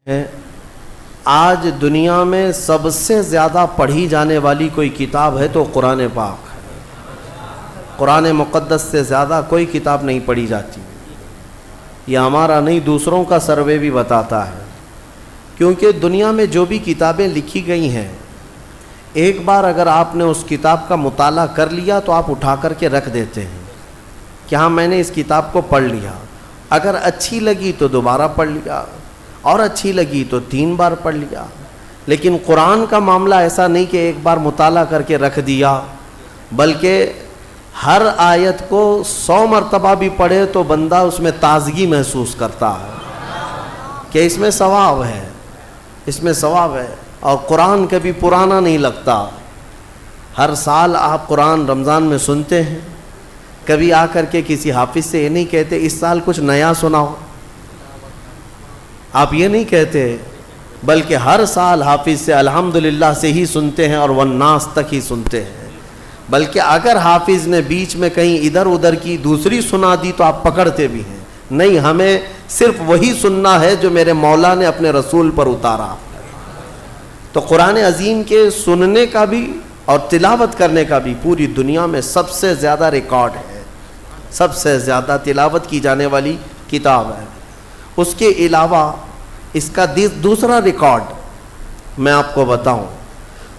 ہے آج دنیا میں سب سے زیادہ پڑھی جانے والی کوئی کتاب ہے تو قرآن پاک ہے۔ قرآن مقدس سے زیادہ کوئی کتاب نہیں پڑھی جاتی۔ یہ ہمارا نہیں، دوسروں کا سروے بھی بتاتا ہے، کیونکہ دنیا میں جو بھی کتابیں لکھی گئی ہیں، ایک بار اگر آپ نے اس کتاب کا مطالعہ کر لیا تو آپ اٹھا کر کے رکھ دیتے ہیں کہ ہاں میں نے اس کتاب کو پڑھ لیا۔ اگر اچھی لگی تو دوبارہ پڑھ لیا، اور اچھی لگی تو 3 بار پڑھ لیا۔ لیکن قرآن کا معاملہ ایسا نہیں کہ ایک بار مطالعہ کر کے رکھ دیا، بلکہ ہر آیت کو 100 مرتبہ بھی پڑھے تو بندہ اس میں تازگی محسوس کرتا ہے کہ اس میں ثواب ہے، اس میں ثواب ہے۔ اور قرآن کبھی پرانا نہیں لگتا۔ ہر سال آپ قرآن رمضان میں سنتے ہیں، کبھی آ کر کے کسی حافظ سے یہ نہیں کہتے اس سال کچھ نیا سناؤ، آپ یہ نہیں کہتے، بلکہ ہر سال حافظ سے الحمدللہ سے ہی سنتے ہیں اور والناس تک ہی سنتے ہیں۔ بلکہ اگر حافظ نے بیچ میں کہیں ادھر ادھر کی دوسری سنا دی تو آپ پکڑتے بھی ہیں، نہیں ہمیں صرف وہی سننا ہے جو میرے مولا نے اپنے رسول پر اتارا۔ تو قرآن عظیم کے سننے کا بھی اور تلاوت کرنے کا بھی پوری دنیا میں سب سے زیادہ ریکارڈ ہے، سب سے زیادہ تلاوت کی جانے والی کتاب ہے۔ اس کے علاوہ اس کا دوسرا ریکارڈ میں آپ کو بتاؤں،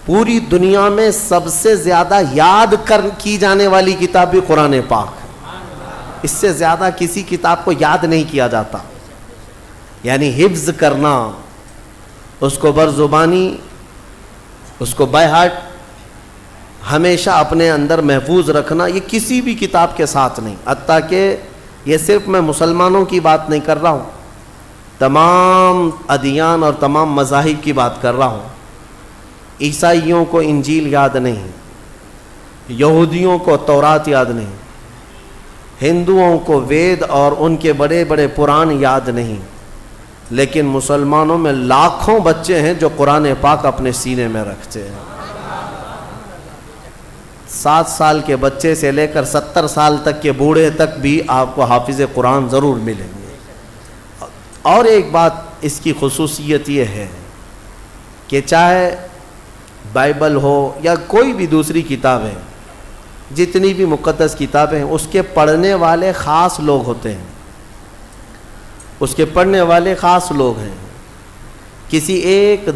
پوری دنیا میں سب سے زیادہ یاد کی جانے والی کتاب بھی قرآن پاک ہے۔ اس سے زیادہ کسی کتاب کو یاد نہیں کیا جاتا، یعنی حفظ کرنا، اس کو برزبانی، اس کو بائی ہارٹ ہمیشہ اپنے اندر محفوظ رکھنا، یہ کسی بھی کتاب کے ساتھ نہیں۔ حتیٰ کہ یہ صرف میں مسلمانوں کی بات نہیں کر رہا ہوں، تمام ادیان اور تمام مذاہب کی بات کر رہا ہوں۔ عیسائیوں کو انجیل یاد نہیں، یہودیوں کو تورات یاد نہیں، ہندوؤں کو وید اور ان کے بڑے بڑے پران یاد نہیں، لیکن مسلمانوں میں لاکھوں بچے ہیں جو قرآن پاک اپنے سینے میں رکھتے ہیں۔ 7 سال کے بچے سے لے کر 70 سال تک کے بوڑھے تک بھی آپ کو حافظ قرآن ضرور ملیں گے۔ اور ایک بات اس کی خصوصیت یہ ہے کہ چاہے بائبل ہو یا کوئی بھی دوسری کتاب ہے، جتنی بھی مقدس کتابیں ہیں، اس کے پڑھنے والے خاص لوگ ہوتے ہیں، اس کے پڑھنے والے خاص لوگ ہیں، کسی ایک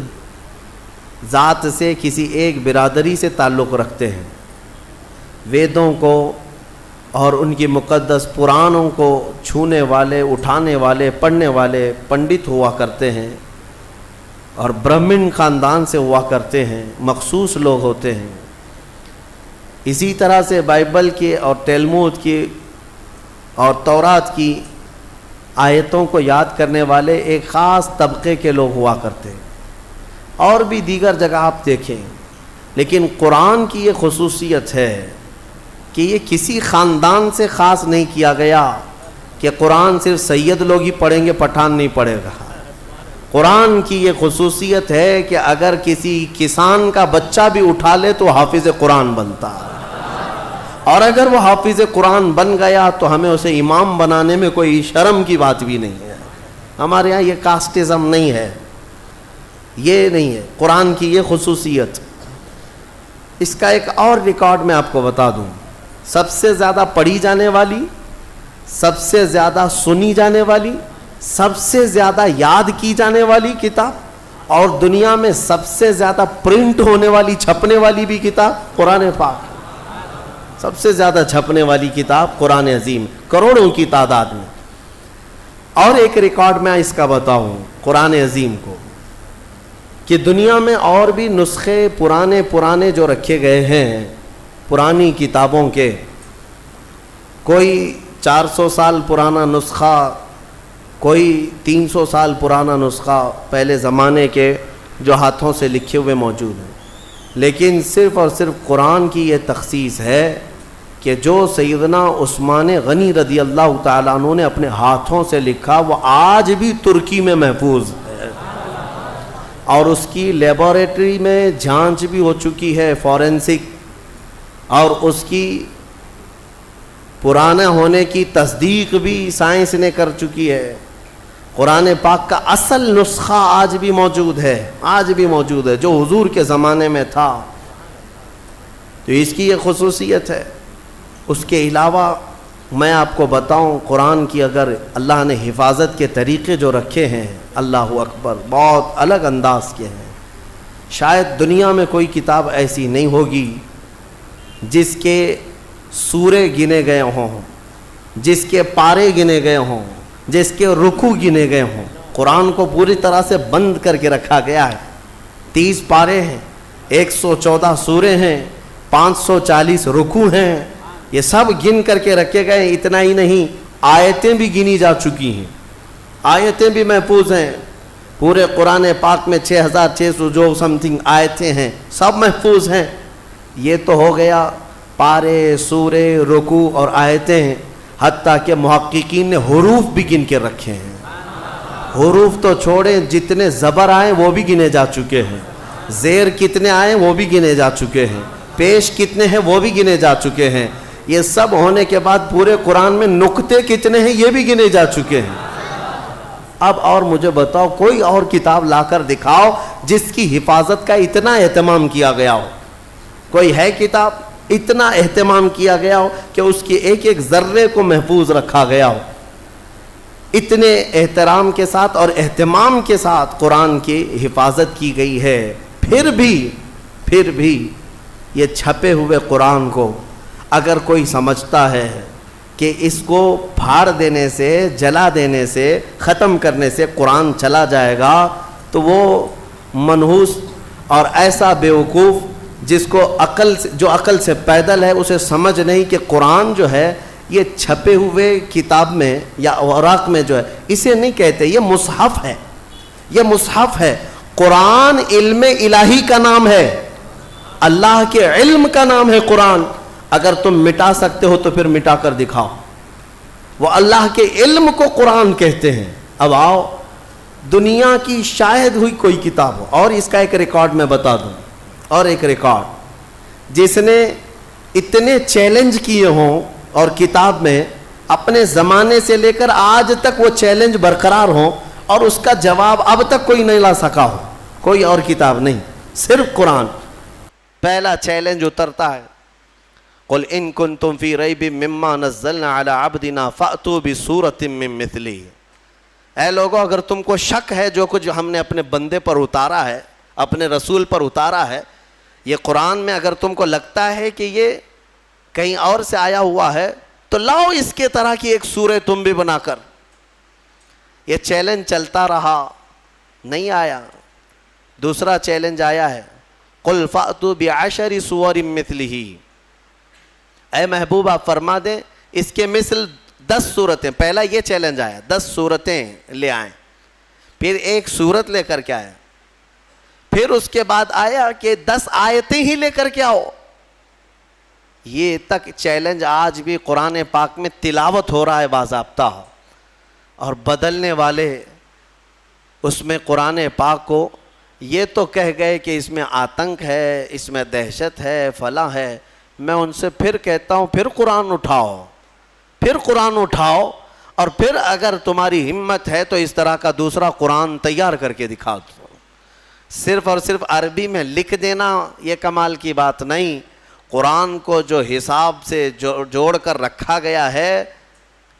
ذات سے، کسی ایک برادری سے تعلق رکھتے ہیں۔ ویدوں کو اور ان کی مقدس پرانوں کو چھونے والے، اٹھانے والے، پڑھنے والے پنڈت ہوا کرتے ہیں، اور برہمن خاندان سے ہوا کرتے ہیں، مخصوص لوگ ہوتے ہیں۔ اسی طرح سے بائبل کی اور تلمود کی اور تورات کی آیتوں کو یاد کرنے والے ایک خاص طبقے کے لوگ ہوا کرتے ہیں، اور بھی دیگر جگہ آپ دیکھیں۔ لیکن قرآن کی یہ خصوصیت ہے کہ یہ کسی خاندان سے خاص نہیں کیا گیا کہ قرآن صرف سید لوگ ہی پڑھیں گے، پٹھان نہیں پڑھے گا۔ قرآن کی یہ خصوصیت ہے کہ اگر کسی کسان کا بچہ بھی اٹھا لے تو حافظ قرآن بنتا ہے، اور اگر وہ حافظ قرآن بن گیا تو ہمیں اسے امام بنانے میں کوئی شرم کی بات بھی نہیں ہے۔ ہمارے ہاں یہ کاسٹزم نہیں ہے، یہ نہیں ہے قرآن کی یہ خصوصیت۔ اس کا ایک اور ریکارڈ میں آپ کو بتا دوں، سب سے زیادہ پڑھی جانے والی، سب سے زیادہ سنی جانے والی، سب سے زیادہ یاد کی جانے والی کتاب، اور دنیا میں سب سے زیادہ پرنٹ ہونے والی، چھپنے والی بھی کتاب قرآن پاک۔ سب سے زیادہ چھپنے والی کتاب قرآن عظیم، کروڑوں کی تعداد میں۔ اور ایک ریکارڈ میں اس کا بتاؤں قرآن عظیم کو، کہ دنیا میں اور بھی نسخے پرانے جو رکھے گئے ہیں پرانی کتابوں کے، کوئی 400 سال پرانا نسخہ، کوئی 300 سال پرانا نسخہ پہلے زمانے کے جو ہاتھوں سے لکھے ہوئے موجود ہیں، لیکن صرف اور صرف قرآن کی یہ تخصیص ہے کہ جو سیدنا عثمان غنی رضی اللہ تعالیٰ عنہ نے اپنے ہاتھوں سے لکھا وہ آج بھی ترکی میں محفوظ ہے، اور اس کی لیبارٹری میں جانچ بھی ہو چکی ہے، فورینسک، اور اس کی پرانا ہونے کی تصدیق بھی سائنس نے کر چکی ہے۔ قرآن پاک کا اصل نسخہ آج بھی موجود ہے، آج بھی موجود ہے، جو حضور کے زمانے میں تھا۔ تو اس کی یہ خصوصیت ہے۔ اس کے علاوہ میں آپ کو بتاؤں، قرآن کی اگر اللہ نے حفاظت کے طریقے جو رکھے ہیں، اللہ اکبر، بہت الگ انداز کے ہیں۔ شاید دنیا میں کوئی کتاب ایسی نہیں ہوگی جس کے سورے گنے گئے ہوں، جس کے پارے گنے گئے ہوں، جس کے رکوع گنے گئے ہوں۔ قرآن کو پوری طرح سے بند کر کے رکھا گیا ہے۔ 30 پارے ہیں، 114 سورے ہیں، 540 رکوع ہیں، یہ سب گن کر کے رکھے گئے۔ اتنا ہی نہیں، آیتیں بھی گنی جا چکی ہیں، آیتیں بھی محفوظ ہیں۔ پورے قرآن پاک میں 6600 جو سم تھنگ آیتیں ہیں، سب محفوظ ہیں۔ یہ تو ہو گیا پارے، سورے، رکوع اور آیتیں ہیں۔ حتیٰ کہ محققین نے حروف بھی گن کے رکھے ہیں۔ حروف تو چھوڑیں، جتنے زبر آئیں وہ بھی گنے جا چکے ہیں، زیر کتنے آئیں وہ بھی گنے جا چکے ہیں، پیش کتنے ہیں وہ بھی گنے جا چکے ہیں۔ یہ سب ہونے کے بعد پورے قرآن میں نقطے کتنے ہیں یہ بھی گنے جا چکے ہیں۔ اب اور مجھے بتاؤ، کوئی اور کتاب لا کر دکھاؤ جس کی حفاظت کا اتنا اہتمام کیا گیا ہو۔ کوئی ہے کتاب اتنا اہتمام کیا گیا ہو کہ اس کی ایک ایک ذرے کو محفوظ رکھا گیا ہو؟ اتنے احترام کے ساتھ اور اہتمام کے ساتھ قرآن کی حفاظت کی گئی ہے۔ پھر بھی یہ چھپے ہوئے قرآن کو اگر کوئی سمجھتا ہے کہ اس کو پھاڑ دینے سے، جلا دینے سے، ختم کرنے سے قرآن چلا جائے گا، تو وہ منحوس اور ایسا بیوقوف جس کو جو عقل سے پیدل ہے، اسے سمجھ نہیں کہ قرآن جو ہے یہ چھپے ہوئے کتاب میں یا اوراق میں جو ہے، اسے نہیں کہتے، یہ مصحف ہے، یہ مصحف ہے۔ قرآن علم الہی کا نام ہے، اللہ کے علم کا نام ہے قرآن۔ اگر تم مٹا سکتے ہو تو پھر مٹا کر دکھاؤ۔ وہ اللہ کے علم کو قرآن کہتے ہیں۔ اب آؤ، دنیا کی شاید ہوئی کوئی کتاب ہو، اور اس کا ایک ریکارڈ میں بتا دوں، اور ایک ریکارڈ جس نے اتنے چیلنج کیے ہوں اور کتاب میں اپنے زمانے سے لے کر آج تک وہ چیلنج برقرار ہوں اور اس کا جواب اب تک کوئی نہیں لا سکا ہو، کوئی اور کتاب نہیں، صرف قرآن۔ پہلا چیلنج اترتا ہے، قل ان کنتم فی ریب مما نزلنا علی عبدنا فأتوا بسورۃ من مثلہ۔ اے لوگو، اگر تم کو شک ہے جو کچھ ہم نے اپنے بندے پر اتارا ہے، اپنے رسول پر اتارا ہے، یہ قرآن میں اگر تم کو لگتا ہے کہ یہ کہیں اور سے آیا ہوا ہے، تو لاؤ اس کے طرح کی ایک سورہ تم بھی بنا کر۔ یہ چیلنج چلتا رہا، نہیں آیا۔ دوسرا چیلنج آیا ہے، قل فأتوا بعشر سور مثلہ۔ اے محبوب آپ فرما دیں اس کے مثل 10 سورتیں۔ پہلا یہ چیلنج آیا، 10 سورتیں لے آئیں۔ پھر ایک سورت لے کر کے آیا، پھر اس کے بعد آیا کہ 10 آیتیں ہی لے کر کے آؤ۔ یہ تک چیلنج آج بھی قرآن پاک میں تلاوت ہو رہا ہے باضابطہ، اور بدلنے والے اس میں قرآن پاک کو یہ تو کہہ گئے کہ اس میں آتنک ہے، اس میں دہشت ہے، فلاں ہے۔ میں ان سے پھر کہتا ہوں، پھر قرآن اٹھاؤ، پھر قرآن اٹھاؤ، اور پھر اگر تمہاری ہمت ہے تو اس طرح کا دوسرا قرآن تیار کر کے دکھا دو۔ صرف اور صرف عربی میں لکھ دینا یہ کمال کی بات نہیں، قرآن کو جو حساب سے جوڑ کر رکھا گیا ہے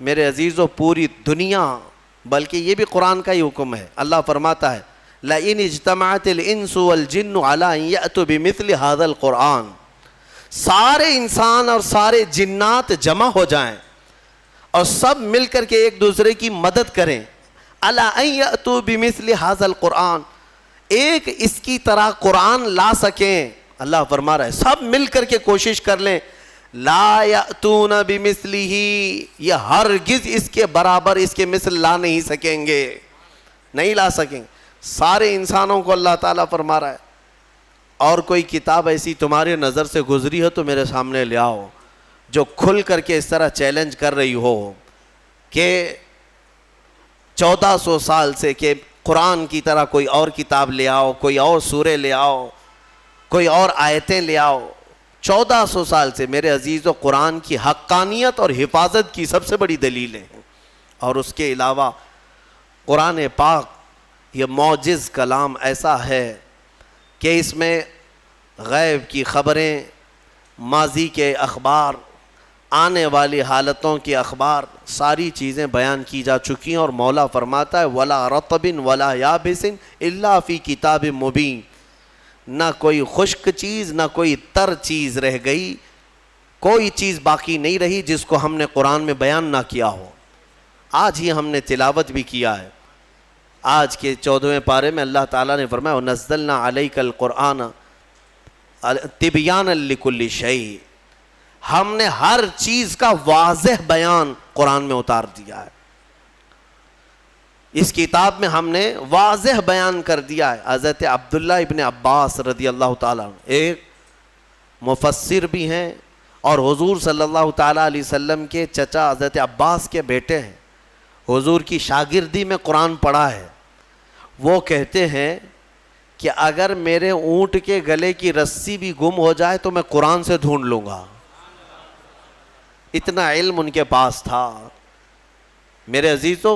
میرے عزیزو، پوری دنیا، بلکہ یہ بھی قرآن کا ہی حکم ہے۔ اللہ فرماتا ہے لَإِنِ اجْتَمَعَتِ الْإِنسُ وَالْجِنُّ عَلَىٰ أَن يَأْتُوا بِمِثْلِ هَذَا الْقُرْآنِ، سارے انسان اور سارے جنات جمع ہو جائیں اور سب مل کر کے ایک دوسرے کی مدد کریں، عَلَىٰ أَن يَأْتُوا بِمِثْلِ هَذَا الْقُرْآنِ، ایک اس کی طرح قرآن لا سکیں۔ اللہ فرما رہا ہے سب مل کر کے کوشش کر لیں۔ لا یأتون بمثلہ، یہ ہرگز اس کے برابر، اس کے مثل لا نہیں سکیں گے، نہیں لا سکیں۔ سارے انسانوں کو اللہ تعالیٰ فرما رہا ہے، اور کوئی کتاب ایسی تمہارے نظر سے گزری ہے تو میرے سامنے لے آؤ، جو کھل کر کے اس طرح چیلنج کر رہی ہو کہ 1400 سال سے کہ قرآن کی طرح کوئی اور کتاب لے آؤ، کوئی اور سورے لے آؤ، کوئی اور آیتیں لے آؤ۔ 1400 سال سے میرے عزیزو قرآن کی حقانیت اور حفاظت کی سب سے بڑی دلیلیں ہیں۔ اور اس کے علاوہ قرآن پاک یہ معجز کلام ایسا ہے کہ اس میں غیب کی خبریں، ماضی کے اخبار، آنے والی حالتوں کے اخبار، ساری چیزیں بیان کی جا چکی ہیں، اور مولا فرماتا ہے وَلَا رَطْبٍ وَلَا يَابِسٍ إِلَّا فِي كِتَابٍ مُبِينٍ، نہ کوئی خشک چیز نہ کوئی تر چیز رہ گئی، کوئی چیز باقی نہیں رہی جس کو ہم نے قرآن میں بیان نہ کیا ہو۔ آج ہی ہم نے تلاوت بھی کیا ہے، آج کے 14ویں پارے میں اللہ تعالیٰ نے فرمایا وَنَزَّلْنَا عَلَيْكَ الْقُرْآنَ تِبْيَانًا لِكُلِّ شَيْءٍ، ہم نے ہر چیز کا واضح بیان قرآن میں اتار دیا ہے۔ اس کتاب میں ہم نے واضح بیان کر دیا ہے۔ حضرت عبداللہ ابن عباس رضی اللہ تعالیٰ عنہ ایک مفسر بھی ہیں اور حضور صلی اللہ تعالیٰ علیہ وسلم کے چچا حضرت عباس کے بیٹے ہیں، حضور کی شاگردی میں قرآن پڑھا ہے۔ وہ کہتے ہیں کہ اگر میرے اونٹ کے گلے کی رسی بھی گم ہو جائے تو میں قرآن سے ڈھونڈ لوں گا، اتنا علم ان کے پاس تھا۔ میرے عزیزو،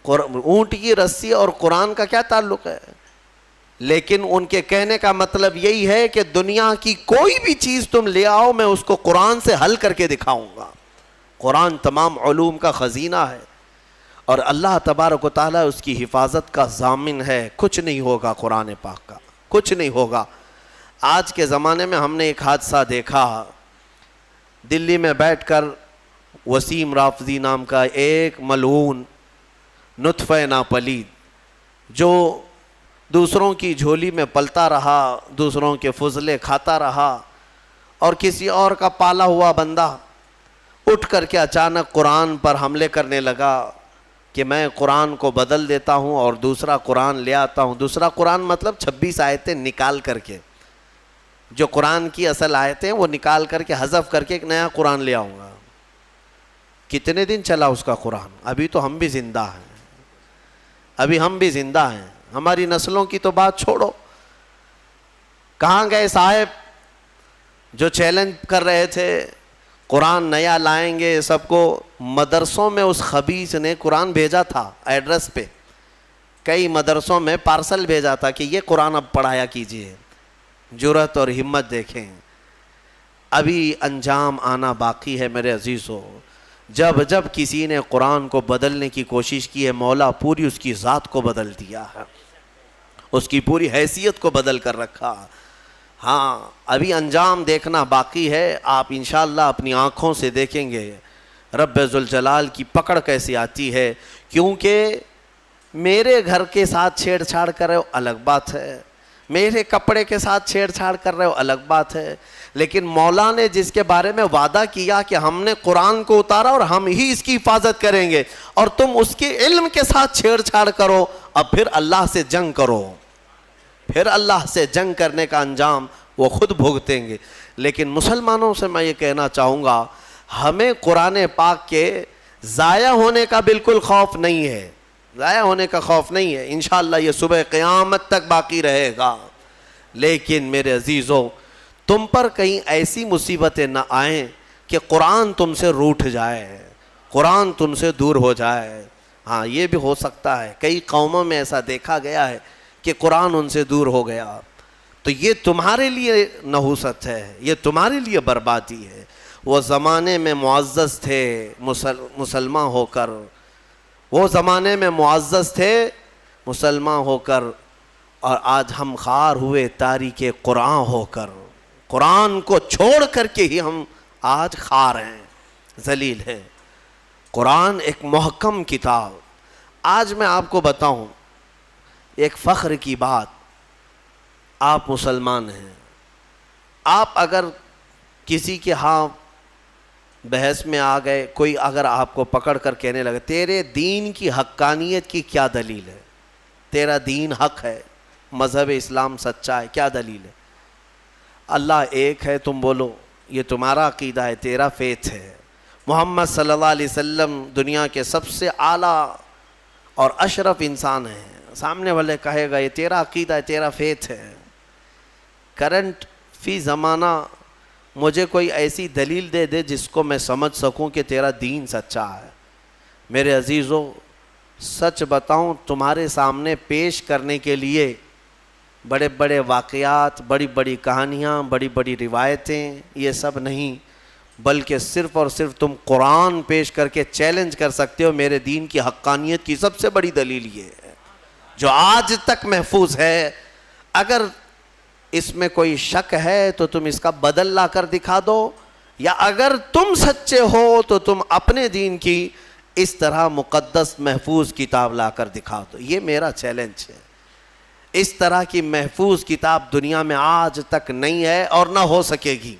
اونٹ کی رسی اور قرآن کا کیا تعلق ہے؟ لیکن ان کے کہنے کا مطلب یہی ہے کہ دنیا کی کوئی بھی چیز تم لے آؤ، میں اس کو قرآن سے حل کر کے دکھاؤں گا۔ قرآن تمام علوم کا خزینہ ہے، اور اللہ تبارک و تعالیٰ اس کی حفاظت کا ضامن ہے۔ کچھ نہیں ہوگا قرآن پاک کا، کچھ نہیں ہوگا۔ آج کے زمانے میں ہم نے ایک حادثہ دیکھا، دلی میں بیٹھ کر وسیم رافضی نام کا ایک ملعون نطفہ ناپلید جو دوسروں کی جھولی میں پلتا رہا، دوسروں کے فضلے کھاتا رہا، اور کسی اور کا پالا ہوا بندہ اٹھ کر کے اچانک قرآن پر حملے کرنے لگا کہ میں قرآن کو بدل دیتا ہوں اور دوسرا قرآن لے آتا ہوں۔ دوسرا قرآن مطلب 26 آیتیں نکال کر کے، جو قرآن کی اصل آیتیں وہ نکال کر کے حذف کر کے ایک نیا قرآن لے آؤں گا۔ کتنے دن چلا اس کا قرآن؟ ابھی تو ہم بھی زندہ ہیں، ابھی ہم بھی زندہ ہیں، ہماری نسلوں کی تو بات چھوڑو۔ کہاں گئے صاحب جو چیلنج کر رہے تھے قرآن نیا لائیں گے سب کو؟ مدرسوں میں اس خبیث نے قرآن بھیجا تھا ایڈریس پہ، کئی مدرسوں میں پارسل بھیجا تھا کہ یہ قرآن اب پڑھایا کیجئے۔ جرأت اور ہمت دیکھیں، ابھی انجام آنا باقی ہے میرے عزیزو۔ جب کسی نے قرآن کو بدلنے کی کوشش کی ہے، مولا پوری اس کی ذات کو بدل دیا ہے، اس کی پوری حیثیت کو بدل کر رکھا۔ ہاں، ابھی انجام دیکھنا باقی ہے، آپ انشاءاللہ اپنی آنکھوں سے دیکھیں گے رب ذوالجلال کی پکڑ کیسی آتی ہے۔ کیونکہ میرے گھر کے ساتھ چھیڑ چھاڑ کر رہے ہو الگ بات ہے، میرے کپڑے کے ساتھ چھیڑ چھاڑ کر رہے ہو الگ بات ہے، لیکن مولا نے جس کے بارے میں وعدہ کیا کہ ہم نے قرآن کو اتارا اور ہم ہی اس کی حفاظت کریں گے، اور تم اس کے علم کے ساتھ چھیڑ چھاڑ کرو، اب پھر اللہ سے جنگ کرو، پھر اللہ سے جنگ کرنے کا انجام وہ خود بھگتیں گے۔ لیکن مسلمانوں سے میں یہ کہنا چاہوں گا، ہمیں قرآن پاک کے ضائع ہونے کا بالکل خوف نہیں ہے، ضائع ہونے کا خوف نہیں ہے، انشاءاللہ یہ صبح قیامت تک باقی رہے گا۔ لیکن میرے عزیزو، تم پر کہیں ایسی مصیبتیں نہ آئیں کہ قرآن تم سے روٹھ جائے، قرآن تم سے دور ہو جائے۔ ہاں، یہ بھی ہو سکتا ہے، کئی قوموں میں ایسا دیکھا گیا ہے کہ قرآن ان سے دور ہو گیا، تو یہ تمہارے لیے نحوست ہے، یہ تمہارے لیے بربادی ہے۔ وہ زمانے میں معزز تھے مسلمان ہو کر، وہ زمانے میں معزز تھے مسلمان ہو کر، اور آج ہم خوار ہوئے تاریک قرآن ہو کر، قرآن کو چھوڑ کر کے ہی ہم آج خوار ہیں، ذلیل ہیں۔ قرآن ایک محکم کتاب۔ آج میں آپ کو بتاؤں ایک فخر کی بات، آپ مسلمان ہیں، آپ اگر کسی کے ہاں بحث میں آ گئے، کوئی اگر آپ کو پکڑ کر کہنے لگے تیرے دین کی حقانیت کی کیا دلیل ہے، تیرا دین حق ہے، مذہب اسلام سچا ہے، کیا دلیل ہے؟ اللہ ایک ہے، تم بولو یہ تمہارا عقیدہ ہے، تیرا فیتھ ہے۔ محمد صلی اللہ علیہ وسلم دنیا کے سب سے اعلیٰ اور اشرف انسان ہیں، سامنے والے کہے گا یہ تیرا عقیدہ ہے، تیرا فیتھ ہے۔ کرنٹ فی زمانہ مجھے کوئی ایسی دلیل دے دے جس کو میں سمجھ سکوں کہ تیرا دین سچا ہے۔ میرے عزیزو، سچ بتاؤں تمہارے سامنے پیش کرنے کے لیے بڑے بڑے واقعات، بڑی بڑی کہانیاں، بڑی بڑی روایتیں، یہ سب نہیں، بلکہ صرف اور صرف تم قرآن پیش کر کے چیلنج کر سکتے ہو میرے دین کی حقانیت کی سب سے بڑی دلیل یہ ہے جو آج تک محفوظ ہے۔ اگر اس میں کوئی شک ہے تو تم اس کا بدل لا کر دکھا دو، یا اگر تم سچے ہو تو تم اپنے دین کی اس طرح مقدس محفوظ کتاب لا کر دکھا دو۔ یہ میرا چیلنج ہے۔ اس طرح کی محفوظ کتاب دنیا میں آج تک نہیں ہے اور نہ ہو سکے گی۔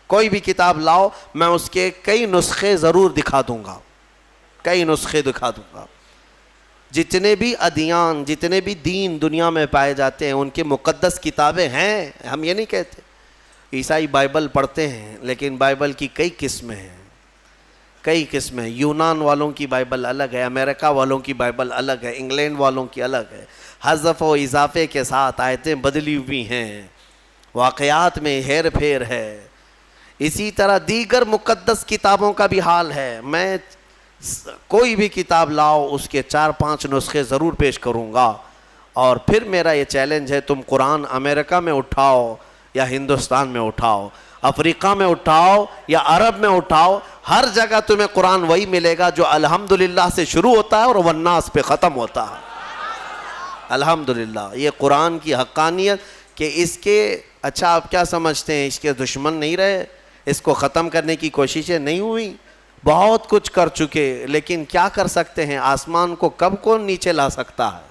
کوئی بھی کتاب لاؤ، میں اس کے کئی نسخے ضرور دکھا دوں گا، کئی نسخے دکھا دوں گا۔ جتنے بھی ادیان، جتنے بھی دین دنیا میں پائے جاتے ہیں ان کی مقدس کتابیں ہیں، ہم یہ نہیں کہتے۔ عیسائی بائبل پڑھتے ہیں لیکن بائبل کی کئی قسمیں ہیں، کئی قسمیں۔ یونان والوں کی بائبل الگ ہے، امریکہ والوں کی بائبل الگ ہے، انگلینڈ والوں کی الگ ہے، حذف و اضافے کے ساتھ آیتیں بدلی ہوئی ہیں، واقعات میں ہیر پھیر ہے۔ اسی طرح دیگر مقدس کتابوں کا بھی حال ہے۔ میں کوئی بھی کتاب لاؤ اس کے 4-5 نسخے ضرور پیش کروں گا، اور پھر میرا یہ چیلنج ہے تم قرآن امریکہ میں اٹھاؤ یا ہندوستان میں اٹھاؤ، افریقہ میں اٹھاؤ یا عرب میں اٹھاؤ، ہر جگہ تمہیں قرآن وہی ملے گا جو الحمدللہ سے شروع ہوتا ہے اور والناس پہ ختم ہوتا ہے۔ الحمدللہ، یہ قرآن کی حقانیت کہ اس کے اچھا آپ کیا سمجھتے ہیں اس کے دشمن نہیں رہے، اس کو ختم کرنے کی کوششیں نہیں ہوئی؟ بہت کچھ کر چکے، لیکن کیا کر سکتے ہیں؟ آسمان کو کب کون نیچے لا سکتا ہے؟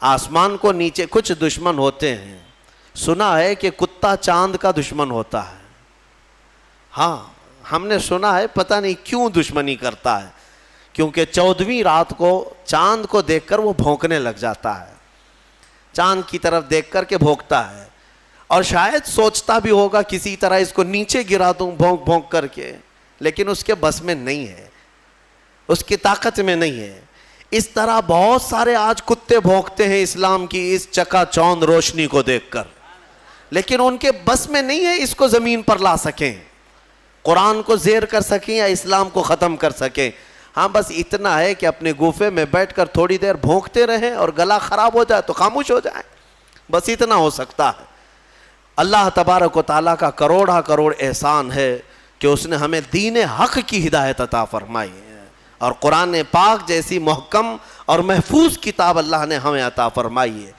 آسمان کو نیچے کچھ دشمن ہوتے ہیں، سنا ہے کہ کتا چاند کا دشمن ہوتا ہے۔ ہاں ہم نے سنا ہے، پتہ نہیں کیوں دشمنی کرتا ہے، کیونکہ 14ویں رات کو چاند کو دیکھ کر وہ بھونکنے لگ جاتا ہے، چاند کی طرف دیکھ کر کے بھونکتا ہے، اور شاید سوچتا بھی ہوگا کسی طرح اس کو نیچے گرا دوں بھونک بھونک کر کے، لیکن اس کے بس میں نہیں ہے، اس کی طاقت میں نہیں ہے۔ اس طرح بہت سارے آج کتے بھونکتے ہیں اسلام کی اس چکا چوند روشنی کو دیکھ کر، لیکن ان کے بس میں نہیں ہے اس کو زمین پر لا سکیں، قرآن کو زیر کر سکیں یا اسلام کو ختم کر سکیں۔ ہاں بس اتنا ہے کہ اپنے گوفے میں بیٹھ کر تھوڑی دیر بھونکتے رہیں اور گلا خراب ہو جائے تو خاموش ہو جائیں، بس اتنا ہو سکتا ہے۔ اللہ تبارک و تعالیٰ کا کروڑا کروڑ احسان ہے کہ اس نے ہمیں دین حق کی ہدایت عطا فرمائی ہے، اور قرآن پاک جیسی محکم اور محفوظ کتاب اللہ نے ہمیں عطا فرمائی ہے۔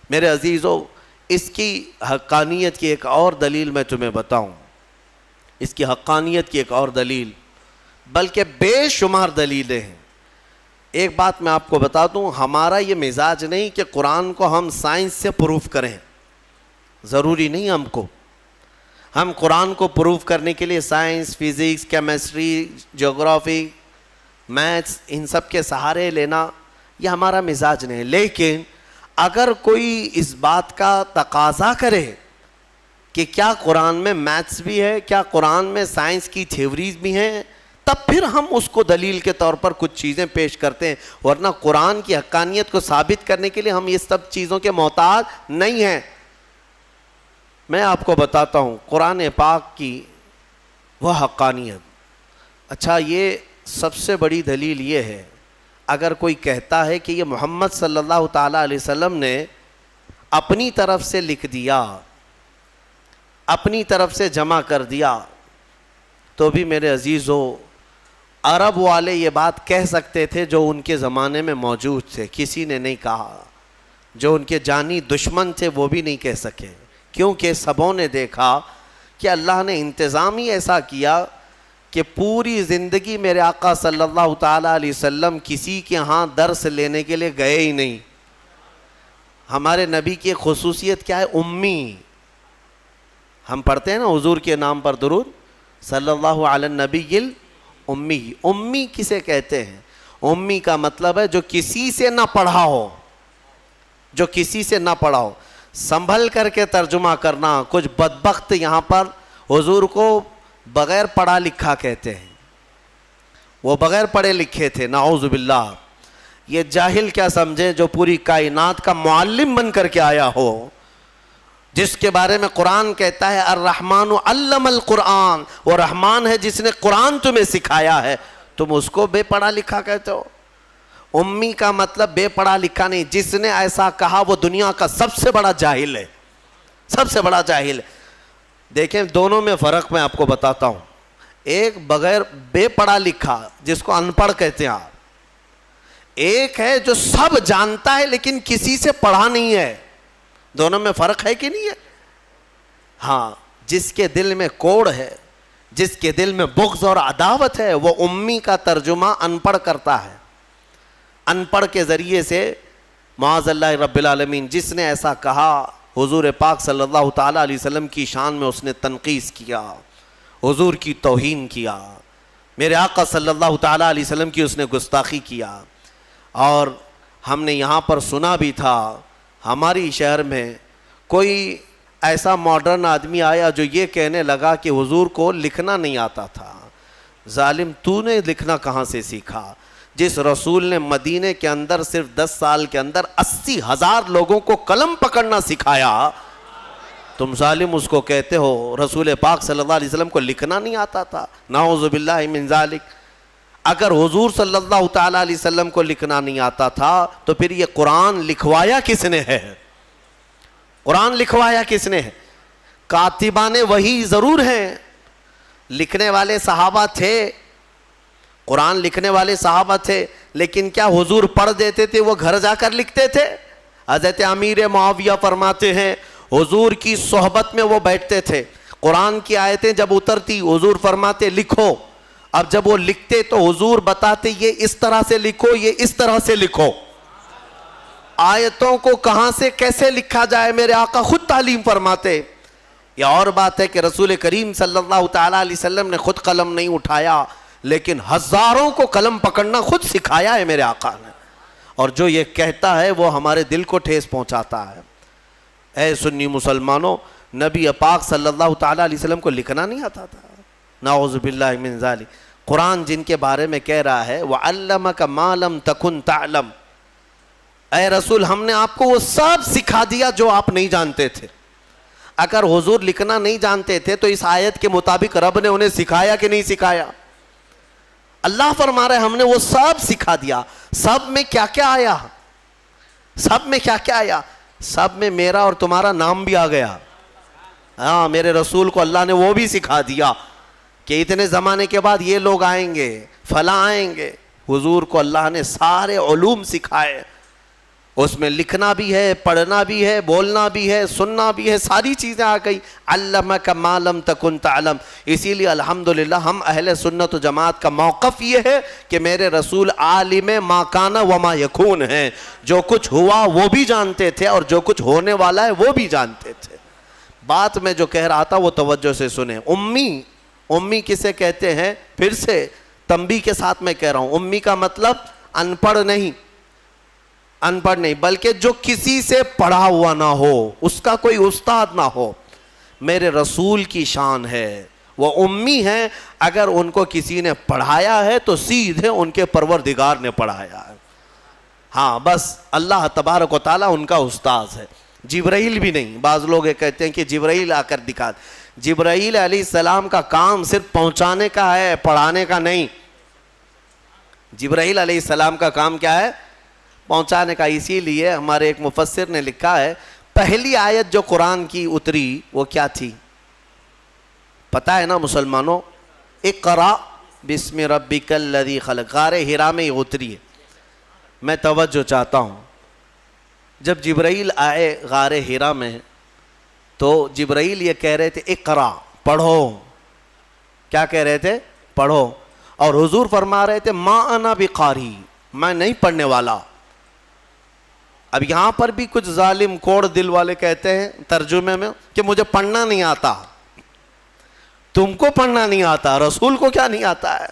میرے عزیزو، اس کی حقانیت کی ایک اور دلیل میں تمہیں بتاؤں، اس کی حقانیت کی ایک اور دلیل، بلکہ بے شمار دلیلیں ہیں۔ ایک بات میں آپ کو بتا دوں، ہمارا یہ مزاج نہیں کہ قرآن کو ہم سائنس سے پروف کریں، ضروری نہیں ہم کو، ہم قرآن کو پروف کرنے کے لیے سائنس، فزکس، کیمسٹری، جغرافی، میتھس ان سب کے سہارے لینا یہ ہمارا مزاج نہیں۔ لیکن اگر کوئی اس بات کا تقاضا کرے کہ کیا قرآن میں میتھس بھی ہے، کیا قرآن میں سائنس کی تھیوریز بھی ہیں، تب پھر ہم اس کو دلیل کے طور پر کچھ چیزیں پیش کرتے ہیں، ورنہ قرآن کی حقانیت کو ثابت کرنے کے لیے ہم یہ سب چیزوں کے محتاج نہیں ہیں۔ میں آپ کو بتاتا ہوں قرآن پاک کی وہ حقانیت۔ اچھا، یہ سب سے بڑی دلیل یہ ہے، اگر کوئی کہتا ہے کہ یہ محمد صلی اللہ تعالیٰ علیہ وسلم نے اپنی طرف سے لکھ دیا، اپنی طرف سے جمع کر دیا، تو بھی میرے عزیزو عرب والے یہ بات کہہ سکتے تھے جو ان کے زمانے میں موجود تھے، کسی نے نہیں کہا۔ جو ان کے جانی دشمن تھے وہ بھی نہیں کہہ سکے، کیونکہ سبوں نے دیکھا کہ اللہ نے انتظام ہی ایسا کیا کہ پوری زندگی میرے آقا صلی اللہ تعالیٰ علیہ وسلم کسی کے ہاں درس لینے کے لیے گئے ہی نہیں۔ ہمارے نبی کی خصوصیت کیا ہے؟ امی۔ ہم پڑھتے ہیں نا حضور کے نام پر درود، صلی اللہ علی النبی الامی۔ امی کسے کہتے ہیں؟ امی کا مطلب ہے جو کسی سے نہ پڑھا ہو، جو کسی سے نہ پڑھا ہو۔ سنبھل کر کے ترجمہ کرنا، کچھ بدبخت یہاں پر حضور کو بغیر پڑھا لکھا کہتے ہیں، وہ بغیر پڑھے لکھے تھے، نعوذ باللہ۔ یہ جاہل کیا سمجھے جو پوری کائنات کا معلم بن کر کے آیا ہو، جس کے بارے میں قرآن کہتا ہے الرحمن علم القرآن، وہ رحمان ہے جس نے قرآن تمہیں سکھایا ہے، تم اس کو بے پڑھا لکھا کہتے ہو؟ امی کا مطلب بے پڑھا لکھا نہیں. جس نے ایسا کہا وہ دنیا کا سب سے بڑا جاہل ہے, سب سے بڑا جاہل ہے. دیکھیں دونوں میں فرق میں آپ کو بتاتا ہوں. ایک بغیر بے پڑھا لکھا جس کو ان پڑھ کہتے ہیں آپ, ایک ہے جو سب جانتا ہے لیکن کسی سے پڑھا نہیں ہے. دونوں میں فرق ہے کہ نہیں ہے؟ ہاں, جس کے دل میں کوڑ ہے, جس کے دل میں بغض اور عداوت ہے, وہ امی کا ترجمہ ان پڑھ کرتا ہے. ان پڑھ کے ذریعے سے معاذ اللہ رب العالمین جس نے ایسا کہا, حضور پاک صلی اللہ تعالیٰ علیہ وسلم کی شان میں اس نے تنقیص کیا, حضور کی توہین کیا, میرے آقا صلی اللہ تعالیٰ علیہ وسلم کی اس نے گستاخی کیا. اور ہم نے یہاں پر سنا بھی تھا, ہماری شہر میں کوئی ایسا ماڈرن آدمی آیا جو یہ کہنے لگا کہ حضور کو لکھنا نہیں آتا تھا. ظالم, تو نے لکھنا کہاں سے سیکھا؟ جس رسول نے مدینے کے اندر صرف 10 سال کے اندر 80,000 لوگوں کو قلم پکڑنا سکھایا, تم ظالم اس کو کہتے ہو رسول پاک صلی اللہ علیہ وسلم کو لکھنا نہیں آتا تھا؟ نعوذ باللہ من ذالک. اگر حضور صلی اللہ تعالیٰ علیہ وسلم کو لکھنا نہیں آتا تھا تو پھر یہ قرآن لکھوایا کس نے ہے؟ قرآن لکھوایا کس نے ہے؟ کاتبان وحی ضرور ہیں, لکھنے والے صحابہ تھے, قرآن لکھنے والے صحابہ تھے, لیکن کیا حضور پڑھ دیتے تھے وہ گھر جا کر لکھتے تھے؟ حضرت امیر معاویہ فرماتے ہیں حضور کی صحبت میں وہ بیٹھتے تھے, قرآن کی آیتیں جب اترتی حضور فرماتے لکھو, اب جب وہ لکھتے تو حضور بتاتے یہ اس طرح سے لکھو, یہ اس طرح سے لکھو. آیتوں کو کہاں سے کیسے لکھا جائے میرے آقا خود تعلیم فرماتے. یہ اور بات ہے کہ رسول کریم صلی اللہ تعالیٰ علیہ وسلم نے خود قلم نہیں اٹھایا, لیکن ہزاروں کو قلم پکڑنا خود سکھایا ہے میرے آقا نے. اور جو یہ کہتا ہے وہ ہمارے دل کو ٹھیس پہنچاتا ہے. اے سنی مسلمانوں, نبی پاک صلی اللہ تعالیٰ علیہ وسلم کو لکھنا نہیں آتا تھا؟ نعوذ باللہ من ذالک. قرآن جن کے بارے میں کہہ رہا ہے وَعَلَّمَكَ مَا لَمْ تَكُنْ تَعْلَمْ, اے رسول ہم نے آپ کو وہ سب سکھا دیا جو آپ نہیں جانتے تھے. اگر حضور لکھنا نہیں جانتے تھے تو اس آیت کے مطابق رب نے انہیں سکھایا کہ نہیں سکھایا؟ اللہ فرما رہے ہم نے وہ سب سکھا دیا. سب میں کیا کیا آیا؟ سب میں کیا کیا آیا؟ سب میں میرا اور تمہارا نام بھی آ گیا. ہاں, میرے رسول کو اللہ نے وہ بھی سکھا دیا کہ اتنے زمانے کے بعد یہ لوگ آئیں گے, فلاں آئیں گے. حضور کو اللہ نے سارے علوم سکھائے, اس میں لکھنا بھی ہے, پڑھنا بھی ہے, بولنا بھی ہے, سننا بھی ہے, ساری چیزیں آ گئی. علمک ما لم تکن تعلم. اسی لیے الحمدللہ ہم اہل سنت و جماعت کا موقف یہ ہے کہ میرے رسول عالم ما کان و ما یکون ہیں. جو کچھ ہوا وہ بھی جانتے تھے اور جو کچھ ہونے والا ہے وہ بھی جانتے تھے. بات میں جو کہہ رہا تھا وہ توجہ سے سنیں. امی, امی کسے کہتے ہیں؟ پھر سے تنبیہ کے ساتھ میں کہہ رہا ہوں, امی کا مطلب ان پڑھ نہیں, ان پڑھ نہیں, بلکہ جو کسی سے پڑھا ہوا نہ ہو, اس کا کوئی استاد نہ ہو. میرے رسول کی شان ہے وہ امی ہیں. اگر ان کو کسی نے پڑھایا ہے تو سیدھے ان کے پروردگار نے پڑھایا ہے. ہاں بس اللہ تبارک و تعالیٰ ان کا استاذ ہے, جبرائیل بھی نہیں. بعض لوگ یہ کہتے ہیں کہ جبرائیل آ کر دکھا. جبرائیل علیہ السلام کا کام صرف پہنچانے کا ہے, پڑھانے کا نہیں. جبرائیل علیہ السلام کا کام کیا ہے؟ پہنچانے کا. اسی لیے ہمارے ایک مفسر نے لکھا ہے پہلی آیت جو قرآن کی اتری وہ کیا تھی پتہ ہے نا مسلمانوں؟ اقرا بسم ربک الذی خلق. غار حرا میں اتری ہے. میں توجہ چاہتا ہوں, جب جبرائیل آئے غار حرا میں تو جبرائیل یہ کہہ رہے تھے اقرا, پڑھو. کیا کہہ رہے تھے؟ پڑھو. اور حضور فرما رہے تھے ما انا بقاری, میں نہیں پڑھنے والا. اب یہاں پر بھی کچھ ظالم کوڑ دل والے کہتے ہیں ترجمے میں کہ مجھے پڑھنا نہیں آتا. تم کو پڑھنا نہیں آتا, رسول کو کیا نہیں آتا ہے؟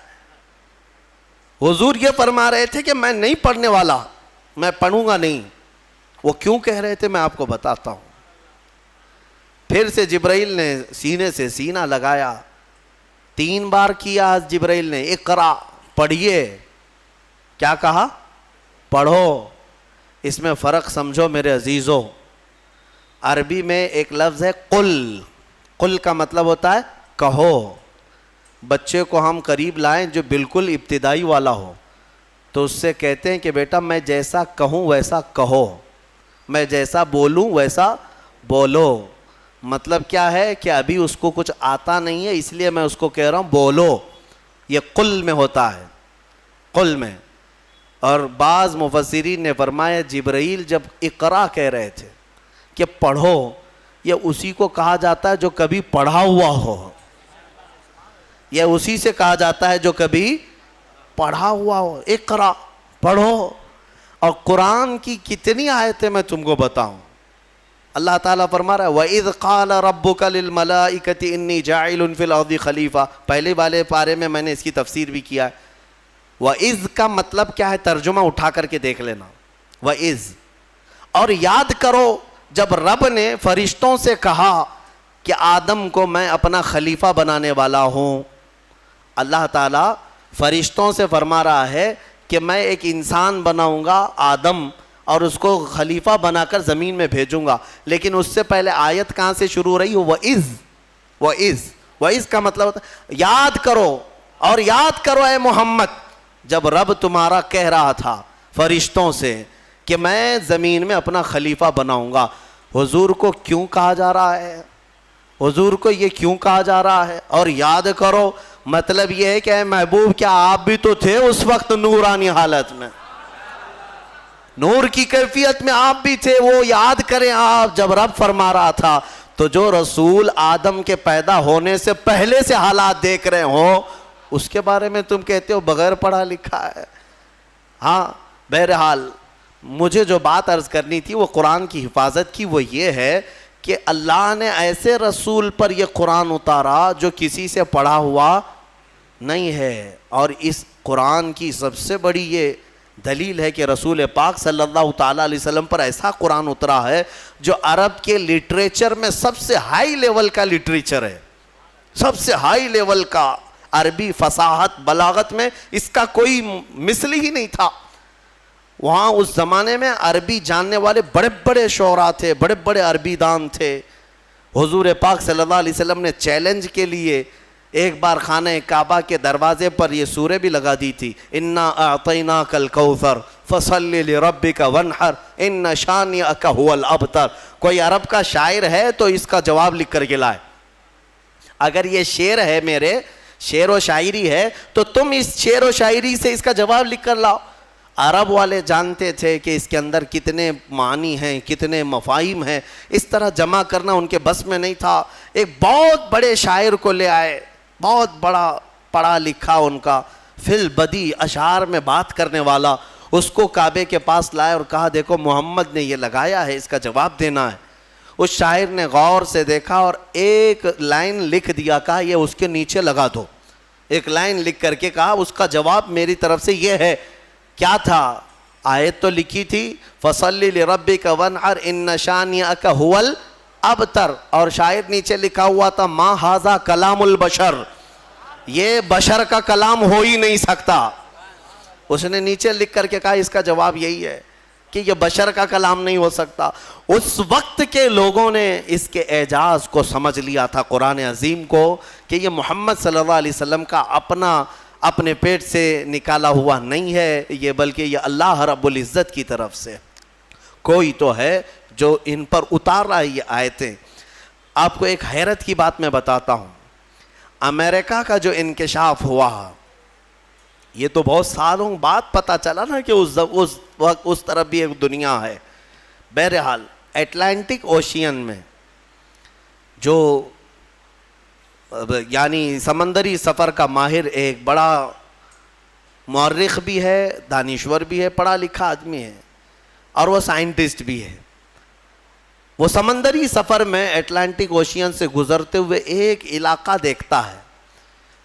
حضور یہ فرما رہے تھے کہ میں نہیں پڑھنے والا, میں پڑھوں گا نہیں. وہ کیوں کہہ رہے تھے میں آپ کو بتاتا ہوں. پھر سے جبرائیل نے سینے سے سینہ لگایا, 3 بار کیا جبرائیل نے اقرا, پڑھیے. کیا کہا؟ پڑھو. اس میں فرق سمجھو میرے عزیزوں. عربی میں ایک لفظ ہے قل. قل کا مطلب ہوتا ہے کہو. بچے کو ہم قریب لائیں جو بالکل ابتدائی والا ہو تو اس سے کہتے ہیں کہ بیٹا میں جیسا کہوں ویسا کہو، میں جیسا بولوں ویسا بولو. مطلب کیا ہے کہ ابھی اس کو کچھ آتا نہیں ہے، اس لیے میں اس کو کہہ رہا ہوں بولو. یہ قل میں ہوتا ہے، قل میں. اور بعض مفسرین نے فرمایا جبرائیل جب اقرا کہہ رہے تھے کہ پڑھو، یہ اسی کو کہا جاتا ہے جو کبھی پڑھا ہوا ہو، یہ اسی سے کہا جاتا ہے جو کبھی پڑھا ہوا ہو. اقرا، پڑھو. اور قرآن کی کتنی آیتیں میں تم کو بتاؤں. اللہ تعالیٰ فرما رہا ہے وَإِذْ قَالَ رَبُّكَ لِلْمَلَائِكَةِ إِنِّي جَاعِلٌ فِي الْأَرْضِ خَلِيفَةً. پہلے والے پارے میں نے اس کی تفسیر بھی کیا ہے. وَإِذْ کا مطلب کیا ہے، ترجمہ اٹھا کر کے دیکھ لینا. وَإِذْ، اور یاد کرو جب رب نے فرشتوں سے کہا کہ آدم کو میں اپنا خلیفہ بنانے والا ہوں. اللہ تعالیٰ فرشتوں سے فرما رہا ہے کہ میں ایک انسان بناؤں گا آدم، اور اس کو خلیفہ بنا کر زمین میں بھیجوں گا. لیکن اس سے پہلے آیت کہاں سے شروع ہو رہی ہو؟ وَإِذْ کا مطلب ہوتا ہے یاد کرو. اور یاد کرو اے محمد جب رب تمہارا کہہ رہا تھا فرشتوں سے کہ میں زمین میں اپنا خلیفہ بناؤں گا. حضور کو کیوں کہا جا رہا ہے؟ حضور کو یہ کیوں کہا جا رہا ہے؟ اور یاد کرو مطلب یہ ہے کہ اے محبوب کیا آپ بھی تو تھے اس وقت نورانی حالت میں، نور کی کیفیت میں آپ بھی تھے. وہ یاد کریں آپ جب رب فرما رہا تھا. تو جو رسول آدم کے پیدا ہونے سے پہلے سے حالات دیکھ رہے ہوں اس کے بارے میں تم کہتے ہو بغیر پڑھا لکھا ہے. ہاں بہرحال مجھے جو بات عرض کرنی تھی وہ قرآن کی حفاظت کی، وہ یہ ہے کہ اللہ نے ایسے رسول پر یہ قرآن اتارا جو کسی سے پڑھا ہوا نہیں ہے. اور اس قرآن کی سب سے بڑی یہ دلیل ہے کہ رسول پاک صلی اللہ تعالیٰ علیہ وسلم پر ایسا قرآن اترا ہے جو عرب کے لٹریچر میں سب سے ہائی لیول کا لٹریچر ہے، سب سے ہائی لیول کا. عربی فصاحت بلاغت میں اس کا کوئی مثل ہی نہیں تھا. وہاں اس زمانے میں عربی جاننے والے بڑے بڑے شعراء تھے، بڑے بڑے عربی دان تھے. حضور پاک صلی اللہ علیہ وسلم نے چیلنج کے لیے ایک بار خانہ کعبہ کے دروازے پر یہ سورہ بھی لگا دی تھی، انا اعطیناک الکوثر فصلی لربک وانحر ان شانئک ھو الابتر. کوئی عرب کا شاعر ہے تو اس کا جواب لکھ کر کے لائے. اگر یہ شعر ہے، میرے شعر و شاعری ہے، تو تم اس شعر و شاعری سے اس کا جواب لکھ کر لاؤ. عرب والے جانتے تھے کہ اس کے اندر کتنے معنی ہیں، کتنے مفاہیم ہیں. اس طرح جمع کرنا ان کے بس میں نہیں تھا. ایک بہت بڑے شاعر کو لے آئے، بہت بڑا پڑھا لکھا ان کا فی البدی اشعار میں بات کرنے والا. اس کو کعبے کے پاس لائے اور کہا دیکھو محمد نے یہ لگایا ہے، اس کا جواب دینا ہے. اس شاعر نے غور سے دیکھا اور ایک لائن لکھ دیا، کہا یہ اس کے نیچے لگا دو. ایک لائن لکھ کر کے کہا اس کا جواب میری طرف سے یہ ہے. کیا تھا؟ آیت تو لکھی تھی فصلی لربک وانحر ان شانئک ھو الابتر، اور شاعر نیچے لکھا ہوا تھا ما ھذا کلام البشر، یہ بشر کا کلام ہو ہی نہیں سکتا. اس نے نیچے لکھ کر کے کہا اس کا جواب یہی ہے کہ یہ بشر کا کلام نہیں ہو سکتا. اس وقت کے لوگوں نے اس کے اعجاز کو سمجھ لیا تھا قرآن عظیم کو کہ یہ محمد صلی اللہ علیہ وسلم کا اپنے پیٹ سے نکالا ہوا نہیں ہے یہ، بلکہ یہ اللہ رب العزت کی طرف سے کوئی تو ہے جو ان پر اتار رہا ہے یہ آیتیں. آپ کو ایک حیرت کی بات میں بتاتا ہوں. امریکہ کا جو انکشاف ہوا یہ تو بہت سالوں بعد پتہ چلا نا کہ اس وقت اس طرف بھی ایک دنیا ہے. بہرحال اٹلانٹک اوشین میں جو یعنی سمندری سفر کا ماہر ایک بڑا مورخ بھی ہے، دانشور بھی ہے، پڑھا لکھا آدمی ہے اور وہ سائنٹسٹ بھی ہے. وہ سمندری سفر میں اٹلانٹک اوشین سے گزرتے ہوئے ایک علاقہ دیکھتا ہے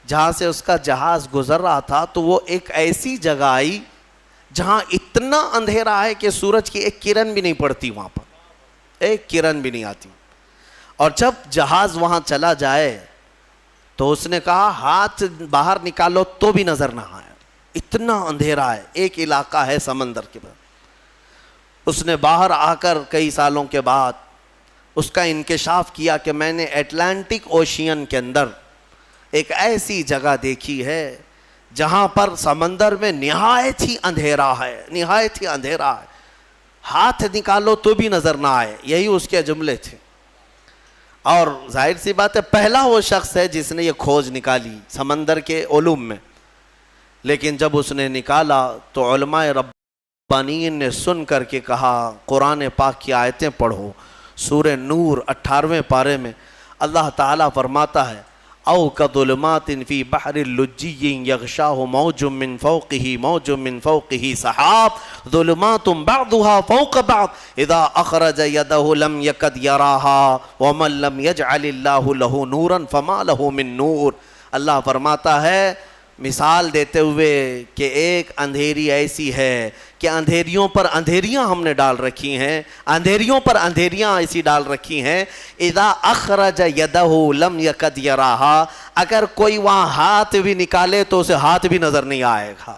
جہاں سے اس کا جہاز گزر رہا تھا. تو وہ ایک ایسی جگہ آئی جہاں اتنا اندھیرا ہے کہ سورج کی ایک کرن بھی نہیں پڑتی، وہاں پر ایک کرن بھی نہیں آتی. اور جب جہاز وہاں چلا جائے تو اس نے کہا ہاتھ باہر نکالو تو بھی نظر نہ آئے، اتنا اندھیرا ہے. ایک علاقہ ہے سمندر کے بعد. اس نے باہر آ کر کئی سالوں کے بعد اس کا انکشاف کیا کہ میں نے اٹلانٹک اوشین کے اندر ایک ایسی جگہ دیکھی ہے جہاں پر سمندر میں نہایت ہی اندھیرا ہے، نہایت ہی اندھیرا ہے، ہاتھ نکالو تو بھی نظر نہ آئے، یہی اس کے جملے تھے۔ اور ظاہر سی بات ہے پہلا وہ شخص ہے جس نے یہ کھوج نکالی سمندر کے علوم میں، لیکن جب اس نے نکالا تو علماء ربانیین نے سن کر کے کہا قرآن پاک کی آیتیں پڑھو۔ سورہ نور 18ویں پارے میں اللہ تعالیٰ فرماتا ہے او کظلمات فی بحر لجی یغشاہ موج من فوقہ موج من فوقہ سحاب ظلمات بعضها فوق بعض اذا اخرج یدہ لم یکد یراها ومن لم یجعل اللہ لہ نورا فما لہ من نور۔ اللہ فرماتا ہے مثال دیتے ہوئے کہ ایک اندھیری ایسی ہے کہ اندھیریوں پر اندھیریاں ہم نے ڈال رکھی ہیں، اندھیریوں پر اندھیریاں ایسی ڈال رکھی ہیں اذا اخرج یدہ لم یکد یراہا، اگر کوئی وہاں ہاتھ بھی نکالے تو اسے ہاتھ بھی نظر نہیں آئے گا،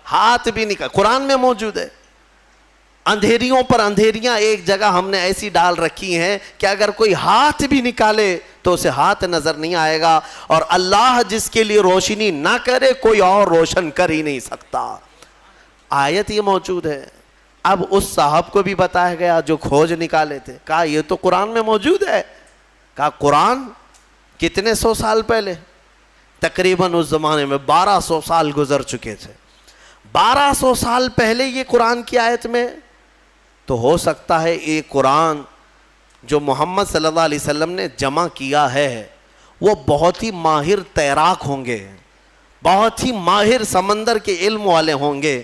ہاتھ بھی نکال، قرآن میں موجود ہے۔ اندھیریوں پر اندھیریاں ایک جگہ ہم نے ایسی ڈال رکھی ہیں کہ اگر کوئی ہاتھ بھی نکالے تو اسے ہاتھ نظر نہیں آئے گا، اور اللہ جس کے لیے روشنی نہ کرے کوئی اور روشن کر ہی نہیں سکتا۔ آیت یہ موجود ہے۔ اب اس صاحب کو بھی بتایا گیا جو کھوج نکالے تھے، کہا یہ تو قرآن میں موجود ہے۔ کہا قرآن کتنے سو سال پہلے؟ تقریباً اس زمانے میں 1200 سال گزر چکے تھے۔ 1200 سال پہلے یہ قرآن کی آیت میں، تو ہو سکتا ہے یہ قرآن جو محمد صلی اللہ علیہ وسلم نے جمع کیا ہے وہ بہت ہی ماہر تیراک ہوں گے، بہت ہی ماہر سمندر کے علم والے ہوں گے،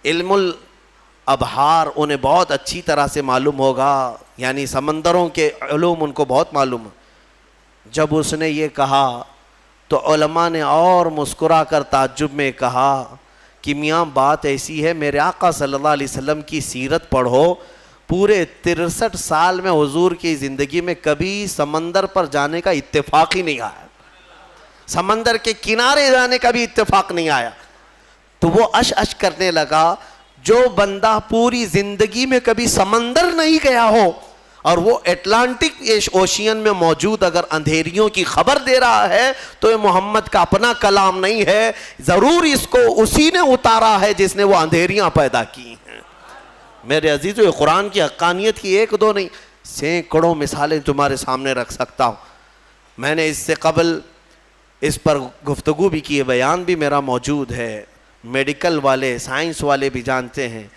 علم الابحار انہیں بہت اچھی طرح سے معلوم ہوگا، یعنی سمندروں کے علوم ان کو بہت معلوم ہے۔ جب اس نے یہ کہا تو علماء نے اور مسکرا کر تعجب میں کہا کہ میاں بات ایسی ہے، میرے آقا صلی اللہ علیہ وسلم کی سیرت پڑھو، پورے 63 سال میں حضور کی زندگی میں کبھی سمندر پر جانے کا اتفاق ہی نہیں آیا، سمندر کے کنارے جانے کا بھی اتفاق نہیں آیا۔ تو وہ اش اش کرنے لگا، جو بندہ پوری زندگی میں کبھی سمندر نہیں گیا ہو اور وہ اٹلانٹک اوشین میں موجود اگر اندھیریوں کی خبر دے رہا ہے تو یہ محمد کا اپنا کلام نہیں ہے، ضرور اس کو اسی نے اتارا ہے جس نے وہ اندھیریاں پیدا کی ہیں۔ میرے عزیزو، یہ قرآن کی حقانیت کی ایک دو نہیں، سینکڑوں مثالیں تمہارے سامنے رکھ سکتا ہوں۔ میں نے اس سے قبل اس پر گفتگو بھی کی ہے، بیان بھی میرا موجود ہے۔ میڈیکل والے، سائنس والے بھی جانتے ہیں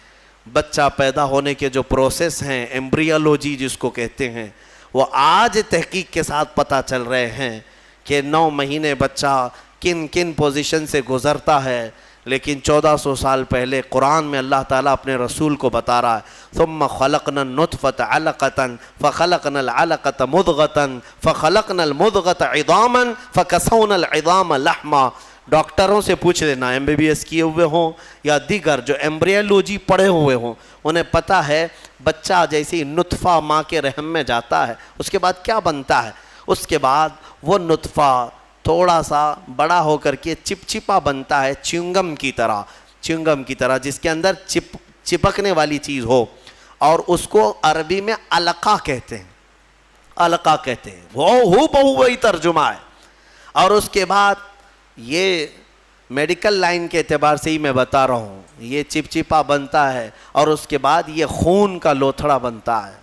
بچہ پیدا ہونے کے جو پروسیس ہیں، ایمبریولوجی جس کو کہتے ہیں، وہ آج تحقیق کے ساتھ پتہ چل رہے ہیں کہ 9 مہینے بچہ کن کن پوزیشن سے گزرتا ہے، لیکن 1400 سال پہلے قرآن میں اللہ تعالیٰ اپنے رسول کو بتا رہا ہے ثم خلقنا النطفة علقة فخلقنا العلقة مضغة فخلقنا المضغة عظاما فكسونا العظام لحما۔ ڈاکٹروں سے پوچھ لینا، MBBS کیے ہوئے ہوں یا دیگر جو ایمبریولوجی پڑھے ہوئے ہوں، انہیں پتہ ہے بچہ جیسے ہی نطفہ ماں کے رحم میں جاتا ہے اس کے بعد کیا بنتا ہے، اس کے بعد وہ نطفہ تھوڑا سا بڑا ہو کر کے چپچپا بنتا ہے، چنگم کی طرح جس کے اندر چپکنے والی چیز ہو، اور اس کو عربی میں علقہ کہتے ہیں، وہ بہو وہی ترجمہ ہے۔ اور اس کے بعد یہ میڈیکل لائن کے اعتبار سے ہی میں بتا رہا ہوں، یہ چپچپا بنتا ہے اور اس کے بعد یہ خون کا لوتھڑا بنتا ہے،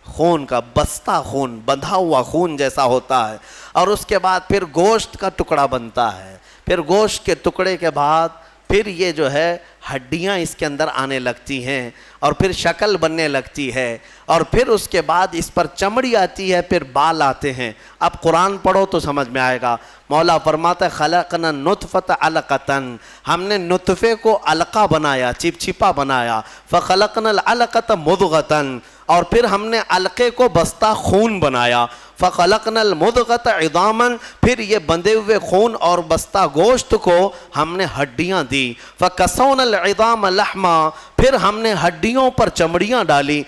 خون کا بستہ، خون بندھا ہوا خون جیسا ہوتا ہے، اور اس کے بعد پھر گوشت کا ٹکڑا بنتا ہے، پھر گوشت کے ٹکڑے کے بعد پھر یہ جو ہے ہڈیاں اس کے اندر آنے لگتی ہیں، اور پھر شکل بننے لگتی ہے، اور پھر اس کے بعد اس پر چمڑی آتی ہے، پھر بال آتے ہیں۔ اب قرآن پڑھو تو سمجھ میں آئے گا۔ مولا فرماتا ہے خلقنا النطفة علقة، ہم نے نطفے کو علقہ بنایا، چپچپا بنایا، فخلقنا العلقة مضغة، اور پھر ہم نے علقے کو بستہ خون بنایا، فخلقنا المضغة عظاما، پھر یہ بندھے ہوئے خون اور بستہ گوشت کو ہم نے ہڈیاں دی، فکسونا العظام لحما، پھر ہم نے ہڈیوں پر چمڑیاں ڈالی،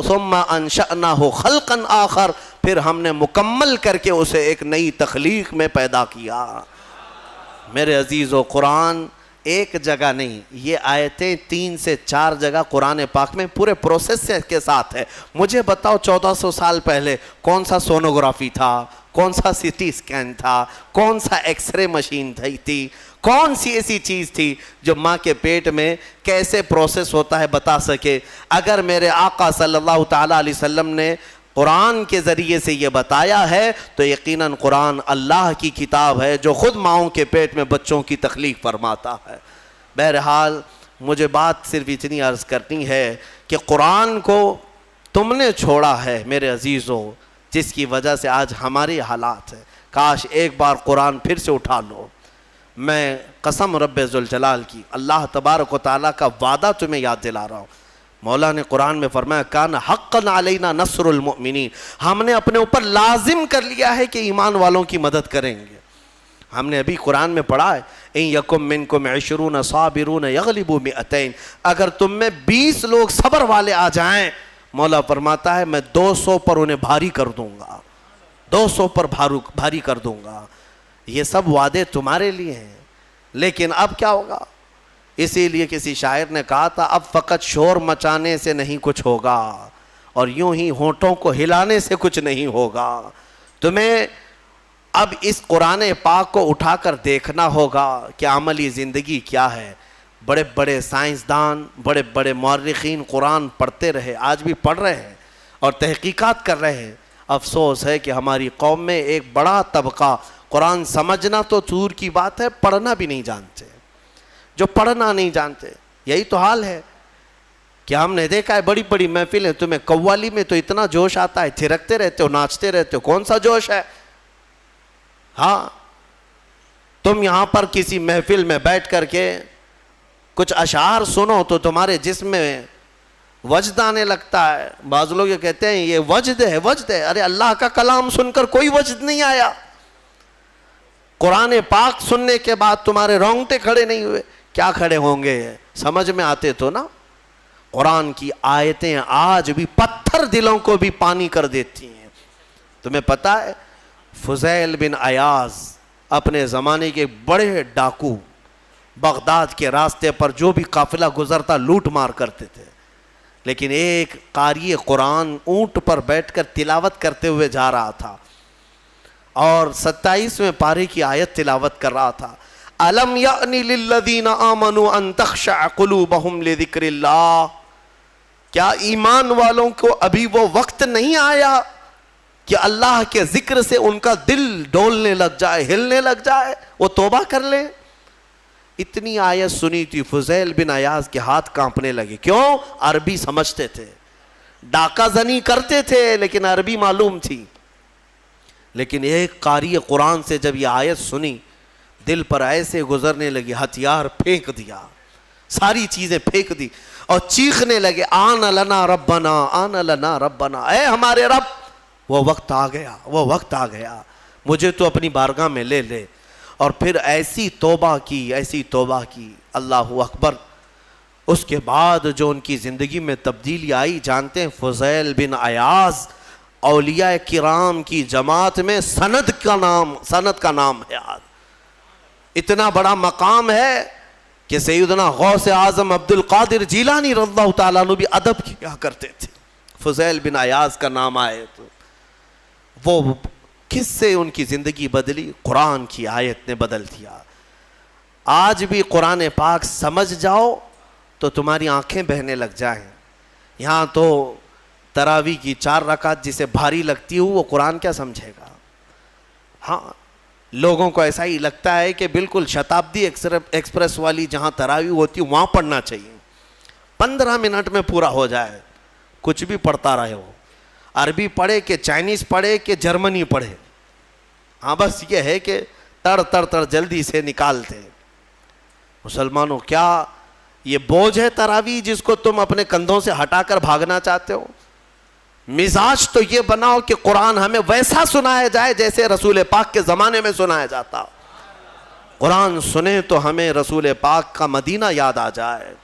ثم انشأناه خلقا آخر، پھر ہم نے مکمل کر کے اسے ایک نئی تخلیق میں پیدا کیا۔ میرے عزیزو، قرآن ایک جگہ نہیں، یہ آیتیں 3 سے 4 جگہ قرآن پاک میں پورے پروسیس کے ساتھ ہے۔ مجھے بتاؤ 1400 سال پہلے کون سا سونوگرافی تھا، کون سا سٹی اسکین تھا, کون سا ایکس رے مشین تھی, کون سی ایسی چیز تھی جو ماں کے پیٹ میں کیسے پروسیس ہوتا ہے بتا سکے. اگر میرے آقا صلی اللہ تعالیٰ علیہ وسلم نے قرآن کے ذریعے سے یہ بتایا ہے تو یقیناً قرآن اللہ کی کتاب ہے جو خود ماؤں کے پیٹ میں بچوں کی تخلیق فرماتا ہے. بہرحال مجھے بات صرف اتنی عرض کرنی ہے کہ قرآن کو تم نے چھوڑا ہے میرے عزیزوں, جس کی وجہ سے آج ہماری حالات ہے. کاش ایک بار قرآن پھر سے اٹھا لو. میں قسم رب ذوالجلال کی, اللہ تبارک و تعالیٰ کا وعدہ تمہیں یاد دلا رہا ہوں. مولا نے قرآن میں فرمایا کان حقا علینا نصر المؤمنین, ہم نے اپنے اوپر لازم کر لیا ہے کہ ایمان والوں کی مدد کریں گے. ہم نے ابھی قرآن میں پڑھا ہے ان یکم منکم 20 صابرون یغلبوا 200, اگر تم میں 20 لوگ صبر والے آ جائیں, مولا فرماتا ہے میں 200 پر انہیں بھاری کر دوں گا, 200 پر بھاری کر دوں گا. یہ سب وعدے تمہارے لیے ہیں. لیکن اب کیا ہوگا؟ اسی لیے کسی شاعر نے کہا تھا اب فقط شور مچانے سے نہیں کچھ ہوگا اور یوں ہی ہونٹوں کو ہلانے سے کچھ نہیں ہوگا. تمہیں اب اس قرآن پاک کو اٹھا کر دیکھنا ہوگا کہ عملی زندگی کیا ہے. بڑے بڑے سائنسدان, بڑے بڑے مورخین قرآن پڑھتے رہے, آج بھی پڑھ رہے ہیں اور تحقیقات کر رہے ہیں. افسوس ہے کہ ہماری قوم میں ایک بڑا طبقہ قرآن سمجھنا تو دور کی بات ہے, پڑھنا بھی نہیں جانتے. جو پڑھنا نہیں جانتے, یہی تو حال ہے کہ ہم نے دیکھا ہے بڑی بڑی محفلیں, تمہیں قوالی میں تو اتنا جوش آتا ہے, تھرکتے رہتے ہو, ناچتے رہتے ہو, کون سا جوش ہے؟ ہاں تم یہاں پر کسی محفل میں بیٹھ کر کے کچھ اشعار سنو تو تمہارے جسم میں وجد آنے لگتا ہے. بعض لوگ یہ کہتے ہیں یہ وجد ہے, وجد ہے. ارے اللہ کا کلام سن کر کوئی وجد نہیں آیا. قرآن پاک سننے کے بعد تمہارے رونگٹے کھڑے نہیں ہوئے. کیا کھڑے ہوں گے؟ سمجھ میں آتے تو نا. قرآن کی آیتیں آج بھی پتھر دلوں کو بھی پانی کر دیتی ہیں. تمہیں پتا ہے فضیل بن عیاض اپنے زمانے کے بڑے ڈاکو, بغداد کے راستے پر جو بھی قافلہ گزرتا لوٹ مار کرتے تھے. لیکن ایک قاری قرآن اونٹ پر بیٹھ کر تلاوت کرتے ہوئے جا رہا تھا اور 27ویں پارے کی آیت تلاوت کر رہا تھا. الم یعنی للذین آمنوا ان تخشع قلوبہم لذکر اللہ, کیا ایمان والوں کو ابھی وہ وقت نہیں آیا کہ اللہ کے ذکر سے ان کا دل ڈولنے لگ جائے, ہلنے لگ جائے, وہ توبہ کر لیں. اتنی آیت سنی تھی, فضیل بن عیاض کے ہاتھ کانپنے لگے. کیوں؟ عربی سمجھتے تھے, ڈاکہ زنی کرتے تھے لیکن عربی معلوم تھی. لیکن ایک قاری قرآن سے جب یہ آیت سنی دل پر ایسے گزرنے لگی, ہتھیار پھینک دیا, ساری چیزیں پھینک دی اور چیخنے لگے آن لنا ربنا, آن لنا ربنا, اے ہمارے رب وہ وقت آ گیا, وہ وقت آ گیا, مجھے تو اپنی بارگاہ میں لے لے. اور پھر ایسی توبہ کی, ایسی توبہ کی, اللہ اکبر. اس کے بعد جو ان کی زندگی میں تبدیلی آئی جانتے ہیں؟ فضیل بن عیاض اولیاء کرام کی جماعت میں سند کا نام ہے. آج اتنا بڑا مقام ہے کہ سیدنا غوث اعظم عبد القادر جیلانی رضی اللہ تعالیٰ عنہ بھی ادب کیا کرتے تھے. فضیل بن عیاض کا نام آئے تو وہ کس سے ان کی زندگی بدلی؟ قرآن کی آیت نے بدل دیا. آج بھی قرآن پاک سمجھ جاؤ تو تمہاری آنکھیں بہنے لگ جائیں. یہاں تو تراویح کی 4 رکعت جسے بھاری لگتی ہو وہ قرآن کیا سمجھے گا؟ ہاں لوگوں کو ایسا ہی لگتا ہے کہ بالکل شتابدی ایکسپریس والی جہاں تراویح ہوتی ہے وہاں پڑھنا چاہیے, 15 منٹ میں پورا ہو جائے, کچھ بھی پڑھتا رہے ہو, عربی پڑھے کہ چائنیز پڑھے کہ جرمنی پڑھے. ہاں بس یہ ہے کہ تڑ جلدی سے نکالتے. مسلمانوں کیا یہ بوجھ ہے تراویح جس کو تم اپنے کندھوں سے ہٹا کر بھاگنا چاہتے ہو؟ مزاج تو یہ بناؤ کہ قرآن ہمیں ویسا سنایا جائے جیسے رسول پاک کے زمانے میں سنایا جاتا. قرآن سنیں تو ہمیں رسول پاک کا مدینہ یاد آ جائے.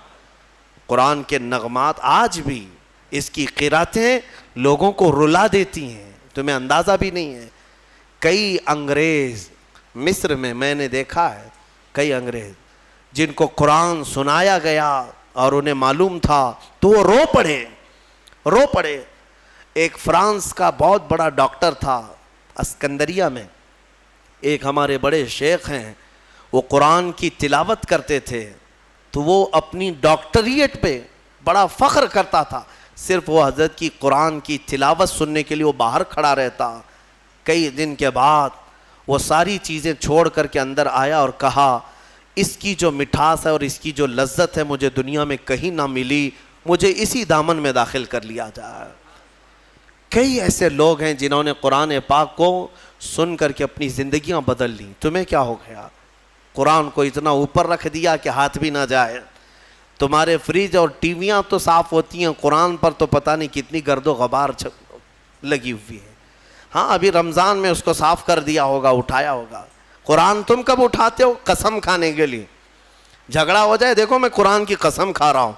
قرآن کے نغمات آج بھی اس کی قراتیں لوگوں کو رلا دیتی ہیں, تمہیں اندازہ بھی نہیں ہے. کئی انگریز مصر میں نے دیکھا ہے, کئی انگریز جن کو قرآن سنایا گیا اور انہیں معلوم تھا تو وہ رو پڑے. ایک فرانس کا بہت بڑا ڈاکٹر تھا, اسکندریہ میں ایک ہمارے بڑے شیخ ہیں، وہ قرآن کی تلاوت کرتے تھے تو وہ اپنی ڈاکٹریٹ پہ بڑا فخر کرتا تھا. صرف وہ حضرت کی قرآن کی تلاوت سننے کے لیے وہ باہر کھڑا رہتا. کئی دن کے بعد وہ ساری چیزیں چھوڑ کر کے اندر آیا اور کہا اس کی جو مٹھاس ہے اور اس کی جو لذت ہے مجھے دنیا میں کہیں نہ ملی، مجھے اسی دامن میں داخل کر لیا جائے. کئی ایسے لوگ ہیں جنہوں نے قرآن پاک کو سن کر کے اپنی زندگیاں بدل لیں. تمہیں کیا ہو گیا؟ قرآن کو اتنا اوپر رکھ دیا کہ ہاتھ بھی نہ جائے. تمہارے فریج اور ٹی ویاں تو صاف ہوتی ہیں، قرآن پر تو پتہ نہیں کتنی گرد و غبار لگی ہوئی ہے. ہاں ابھی رمضان میں اس کو صاف کر دیا ہوگا، اٹھایا ہوگا. قرآن تم کب اٹھاتے ہو؟ قسم کھانے کے لیے. جھگڑا ہو جائے دیکھو میں قرآن کی قسم کھا رہا ہوں.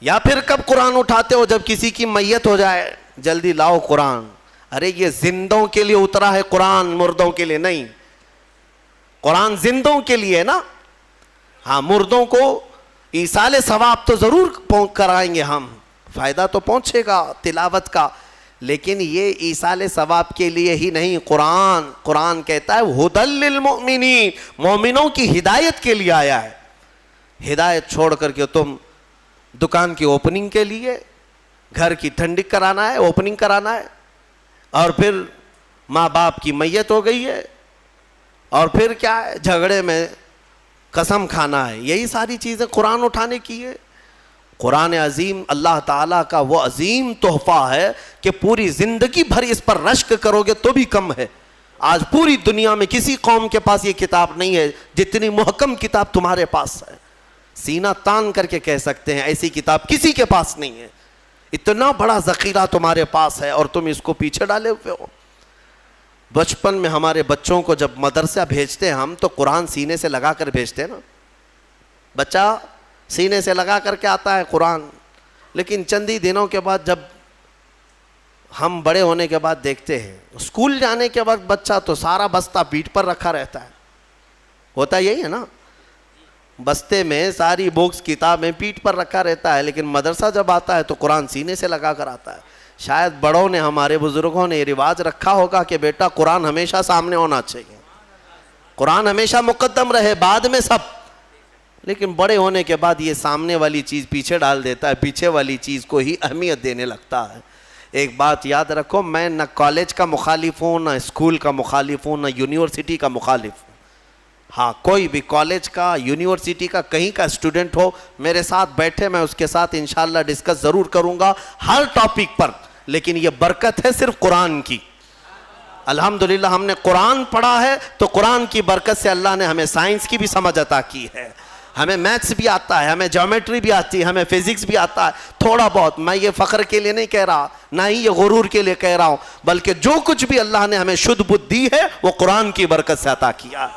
یا پھر کب قرآن اٹھاتے ہو؟ جب کسی کی میت ہو جائے جلدی لاؤ قرآن. ارے یہ زندوں کے لیے اترا ہے قرآن، مردوں کے لیے نہیں. قرآن زندوں کے لیے نا. ہاں مردوں کو ایصال ثواب تو ضرور کرائیں گے ہم، فائدہ تو پہنچے گا تلاوت کا، لیکن یہ ایصال ثواب کے لیے ہی نہیں. قرآن کہتا ہے ھدی للمؤمنین، مومنوں کی ہدایت کے لیے آیا ہے. ہدایت چھوڑ کر کے تم دکان کی اوپننگ کے لیے، گھر کی ٹھنڈک کرانا ہے، اوپننگ کرانا ہے، اور پھر ماں باپ کی میت ہو گئی ہے، اور پھر کیا ہے جھگڑے میں قسم کھانا ہے. یہی ساری چیزیں قرآن اٹھانے کی ہے. قرآن عظیم اللہ تعالیٰ کا وہ عظیم تحفہ ہے کہ پوری زندگی بھر اس پر رشک کرو گے تو بھی کم ہے. آج پوری دنیا میں کسی قوم کے پاس یہ کتاب نہیں ہے جتنی محکم کتاب تمہارے پاس ہے. سینہ تان کر کے کہہ سکتے ہیں ایسی کتاب کسی کے پاس نہیں ہے. اتنا بڑا ذخیرہ تمہارے پاس ہے اور تم اس کو پیچھے ڈالے ہوئے ہو. بچپن میں ہمارے بچوں کو جب مدرسہ بھیجتے ہیں ہم تو قرآن سینے سے لگا کر بھیجتے ہیں نا. بچہ سینے سے لگا کر کے آتا ہے قرآن. لیکن چند ہی دنوں کے بعد جب ہم بڑے ہونے کے بعد دیکھتے ہیں اسکول جانے کے وقت بچہ تو سارا بستہ پیٹھ پر رکھا رہتا ہے. ہوتا یہی ہے نا، بستے میں ساری بکس کتابیں پیٹھ پر رکھا رہتا ہے، لیکن مدرسہ جب آتا ہے تو قرآن سینے سے لگا کر آتا ہے. شاید بڑوں نے ہمارے بزرگوں نے یہ رواج رکھا ہوگا کہ بیٹا قرآن ہمیشہ سامنے ہونا چاہیے، قرآن ہمیشہ مقدم رہے، بعد میں سب. لیکن بڑے ہونے کے بعد یہ سامنے والی چیز پیچھے ڈال دیتا ہے، پیچھے والی چیز کو ہی اہمیت دینے لگتا ہے. ایک بات یاد رکھو، میں نہ کالج کا مخالف ہوں، نہ اسکول کا مخالف ہوں، نہ یونیورسٹی کا مخالف ہوں. ہاں کوئی بھی کالج کا، یونیورسٹی کا، کہیں کا اسٹوڈنٹ ہو میرے ساتھ بیٹھے، میں اس کے ساتھ انشاءاللہ ڈسکس ضرور کروں گا ہر ٹاپک پر. لیکن یہ برکت ہے صرف قرآن کی. الحمدللہ ہم نے قرآن پڑھا ہے تو قرآن کی برکت سے اللہ نے ہمیں سائنس کی بھی سمجھ عطا کی ہے، ہمیں میتھس بھی آتا ہے، ہمیں جیومیٹری بھی آتی ہے، ہمیں فزکس بھی آتا ہے تھوڑا بہت. میں یہ فخر کے لیے نہیں کہہ رہا، نہ ہی یہ غرور کے لیے کہہ رہا ہوں، بلکہ جو کچھ بھی اللہ نے ہمیں شدھ بدھ دی ہے وہ قرآن کی برکت سے عطا کیا.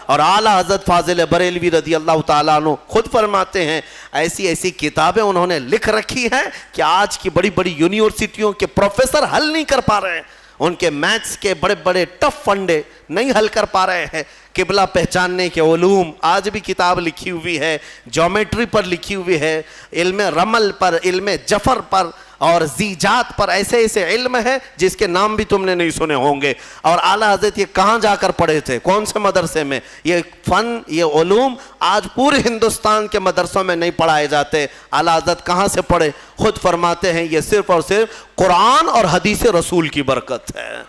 اور اعلیٰ حضرت فاضل بریلوی رضی اللہ تعالیٰ عنہ خود فرماتے ہیں ایسی ایسی کتابیں انہوں نے لکھ رکھی ہیں کہ آج کی بڑی بڑی یونیورسٹیوں کے پروفیسر حل نہیں کر پا رہے ہیں. ان کے میتھس کے بڑے بڑے ٹف فنڈے نہیں حل کر پا رہے ہیں. قبلہ پہچاننے کے علوم آج بھی کتاب لکھی ہوئی ہے، جیومیٹری پر لکھی ہوئی ہے، علم رمل پر، علم جفر پر اور زیجات پر. ایسے ایسے علم ہے جس کے نام بھی تم نے نہیں سنے ہوں گے. اور اعلیٰ حضرت یہ کہاں جا کر پڑھے تھے، کون سے مدرسے میں؟ یہ فن، یہ علوم آج پورے ہندوستان کے مدرسوں میں نہیں پڑھائے جاتے. اعلیٰ حضرت کہاں سے پڑھے؟ خود فرماتے ہیں یہ صرف اور صرف قرآن اور حدیث رسول کی برکت ہے.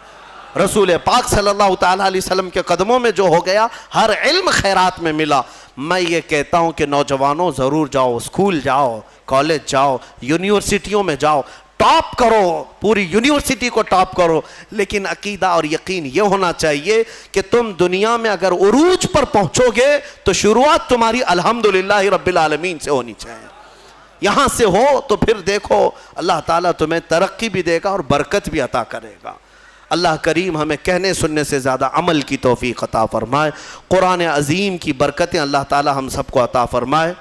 رسول پاک صلی اللہ تعالیٰ علیہ وسلم کے قدموں میں جو ہو گیا ہر علم خیرات میں ملا. میں یہ کہتا ہوں کہ نوجوانوں ضرور جاؤ، اسکول جاؤ، کالج جاؤ، یونیورسٹیوں میں جاؤ، ٹاپ کرو، پوری یونیورسٹی کو ٹاپ کرو. لیکن عقیدہ اور یقین یہ ہونا چاہیے کہ تم دنیا میں اگر عروج پر پہنچو گے تو شروعات تمہاری الحمدللہ رب العالمین سے ہونی چاہیے. یہاں سے ہو تو پھر دیکھو اللہ تعالیٰ تمہیں ترقی بھی دے گا اور برکت بھی عطا کرے گا. اللہ کریم ہمیں کہنے سننے سے زیادہ عمل کی توفیق عطا فرمائے. قرآن عظیم کی برکتیں اللہ تعالی ہم سب کو عطا فرمائے.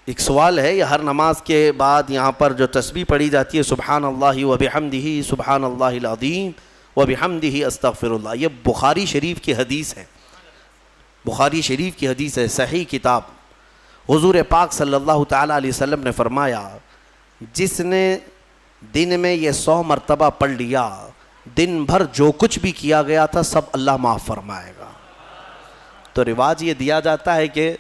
ایک سوال ہے، یہ ہر نماز کے بعد یہاں پر جو تسبیح پڑھی جاتی ہے سبحان اللہ و بحمدہ سبحان اللہ العظیم و بحمدہ استغفر اللہ، یہ بخاری شریف کی حدیث ہے. بخاری شریف کی حدیث ہے، صحیح کتاب. حضور پاک صلی اللہ تعالیٰ علیہ وسلم نے فرمایا جس نے دن میں یہ 100 مرتبہ پڑھ لیا، دن بھر جو کچھ بھی کیا گیا تھا سب اللہ معاف فرمائے گا۔ تو رواج یہ دیا جاتا ہے کہ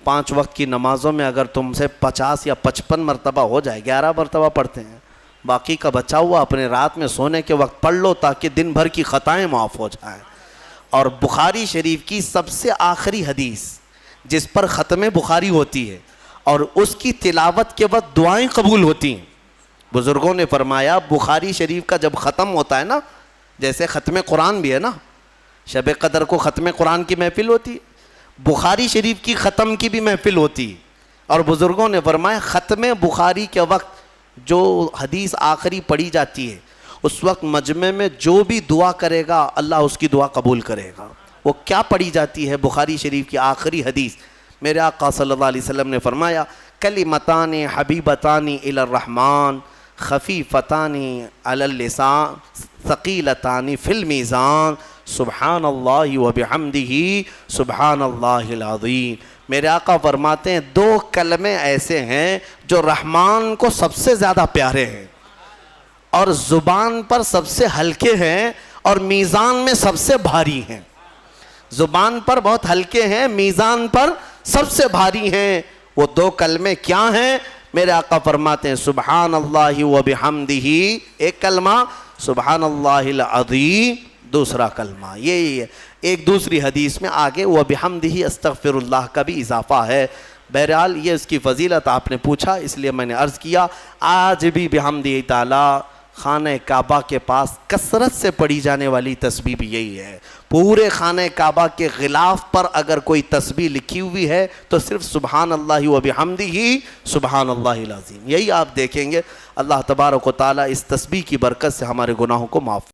5 وقت کی نمازوں میں اگر تم سے 50 یا 55 مرتبہ ہو جائے، 11 مرتبہ پڑھتے ہیں، باقی کا بچا ہوا اپنے رات میں سونے کے وقت پڑھ لو تاکہ دن بھر کی خطائیں معاف ہو جائیں۔ اور بخاری شریف کی سب سے آخری حدیث جس پر ختم بخاری ہوتی ہے اور اس کی تلاوت کے وقت دعائیں قبول ہوتی ہیں، بزرگوں نے فرمایا بخاری شریف کا جب ختم ہوتا ہے نا، جیسے ختم قرآن بھی ہے نا، شب قدر کو ختم قرآن کی محفل ہوتی ہے، بخاری شریف کی ختم کی بھی محفل ہوتی ہے، اور بزرگوں نے فرمایا ختم بخاری کے وقت جو حدیث آخری پڑھی جاتی ہے اس وقت مجمع میں جو بھی دعا کرے گا اللہ اس کی دعا قبول کرے گا۔ وہ کیا پڑھی جاتی ہے بخاری شریف کی آخری حدیث؟ میرے آقا صلی اللہ علیہ وسلم نے فرمایا کلمتان حبیبتان الی الرحمن خفیفتان علی اللسان ثقیلتان فی المیزان سبحان اللہ وبحمدہ سبحان اللہ العظیم۔ میرے آقا فرماتے ہیں 2 کلمے ایسے ہیں جو رحمان کو سب سے زیادہ پیارے ہیں اور زبان پر سب سے ہلکے ہیں اور میزان میں سب سے بھاری ہیں۔ زبان پر بہت ہلکے ہیں، میزان پر سب سے بھاری ہیں۔ وہ 2 کلمے کیا ہیں؟ میرے آقا فرماتے ہیں سبحان اللہ وبحمدہ ایک کلمہ، سبحان اللہ العظیم دوسرا کلمہ۔ یہی ہے۔ ایک دوسری حدیث میں آگے وبحمدہ استغفر اللہ کا بھی اضافہ ہے۔ بہرحال یہ اس کی فضیلت آپ نے پوچھا اس لیے میں نے عرض کیا۔ آج بھی بحمدہ تعالی خانہ کعبہ کے پاس کثرت سے پڑھی جانے والی تسبیح بھی یہی ہے۔ پورے خانہ کعبہ کے غلاف پر اگر کوئی تسبیح لکھی ہوئی ہے تو صرف سبحان اللہ وبحمدہ سبحان اللہ العظیم، یہی آپ دیکھیں گے۔ اللہ تبارک و تعالیٰ اس تسبیح کی برکت سے ہمارے گناہوں کو معاف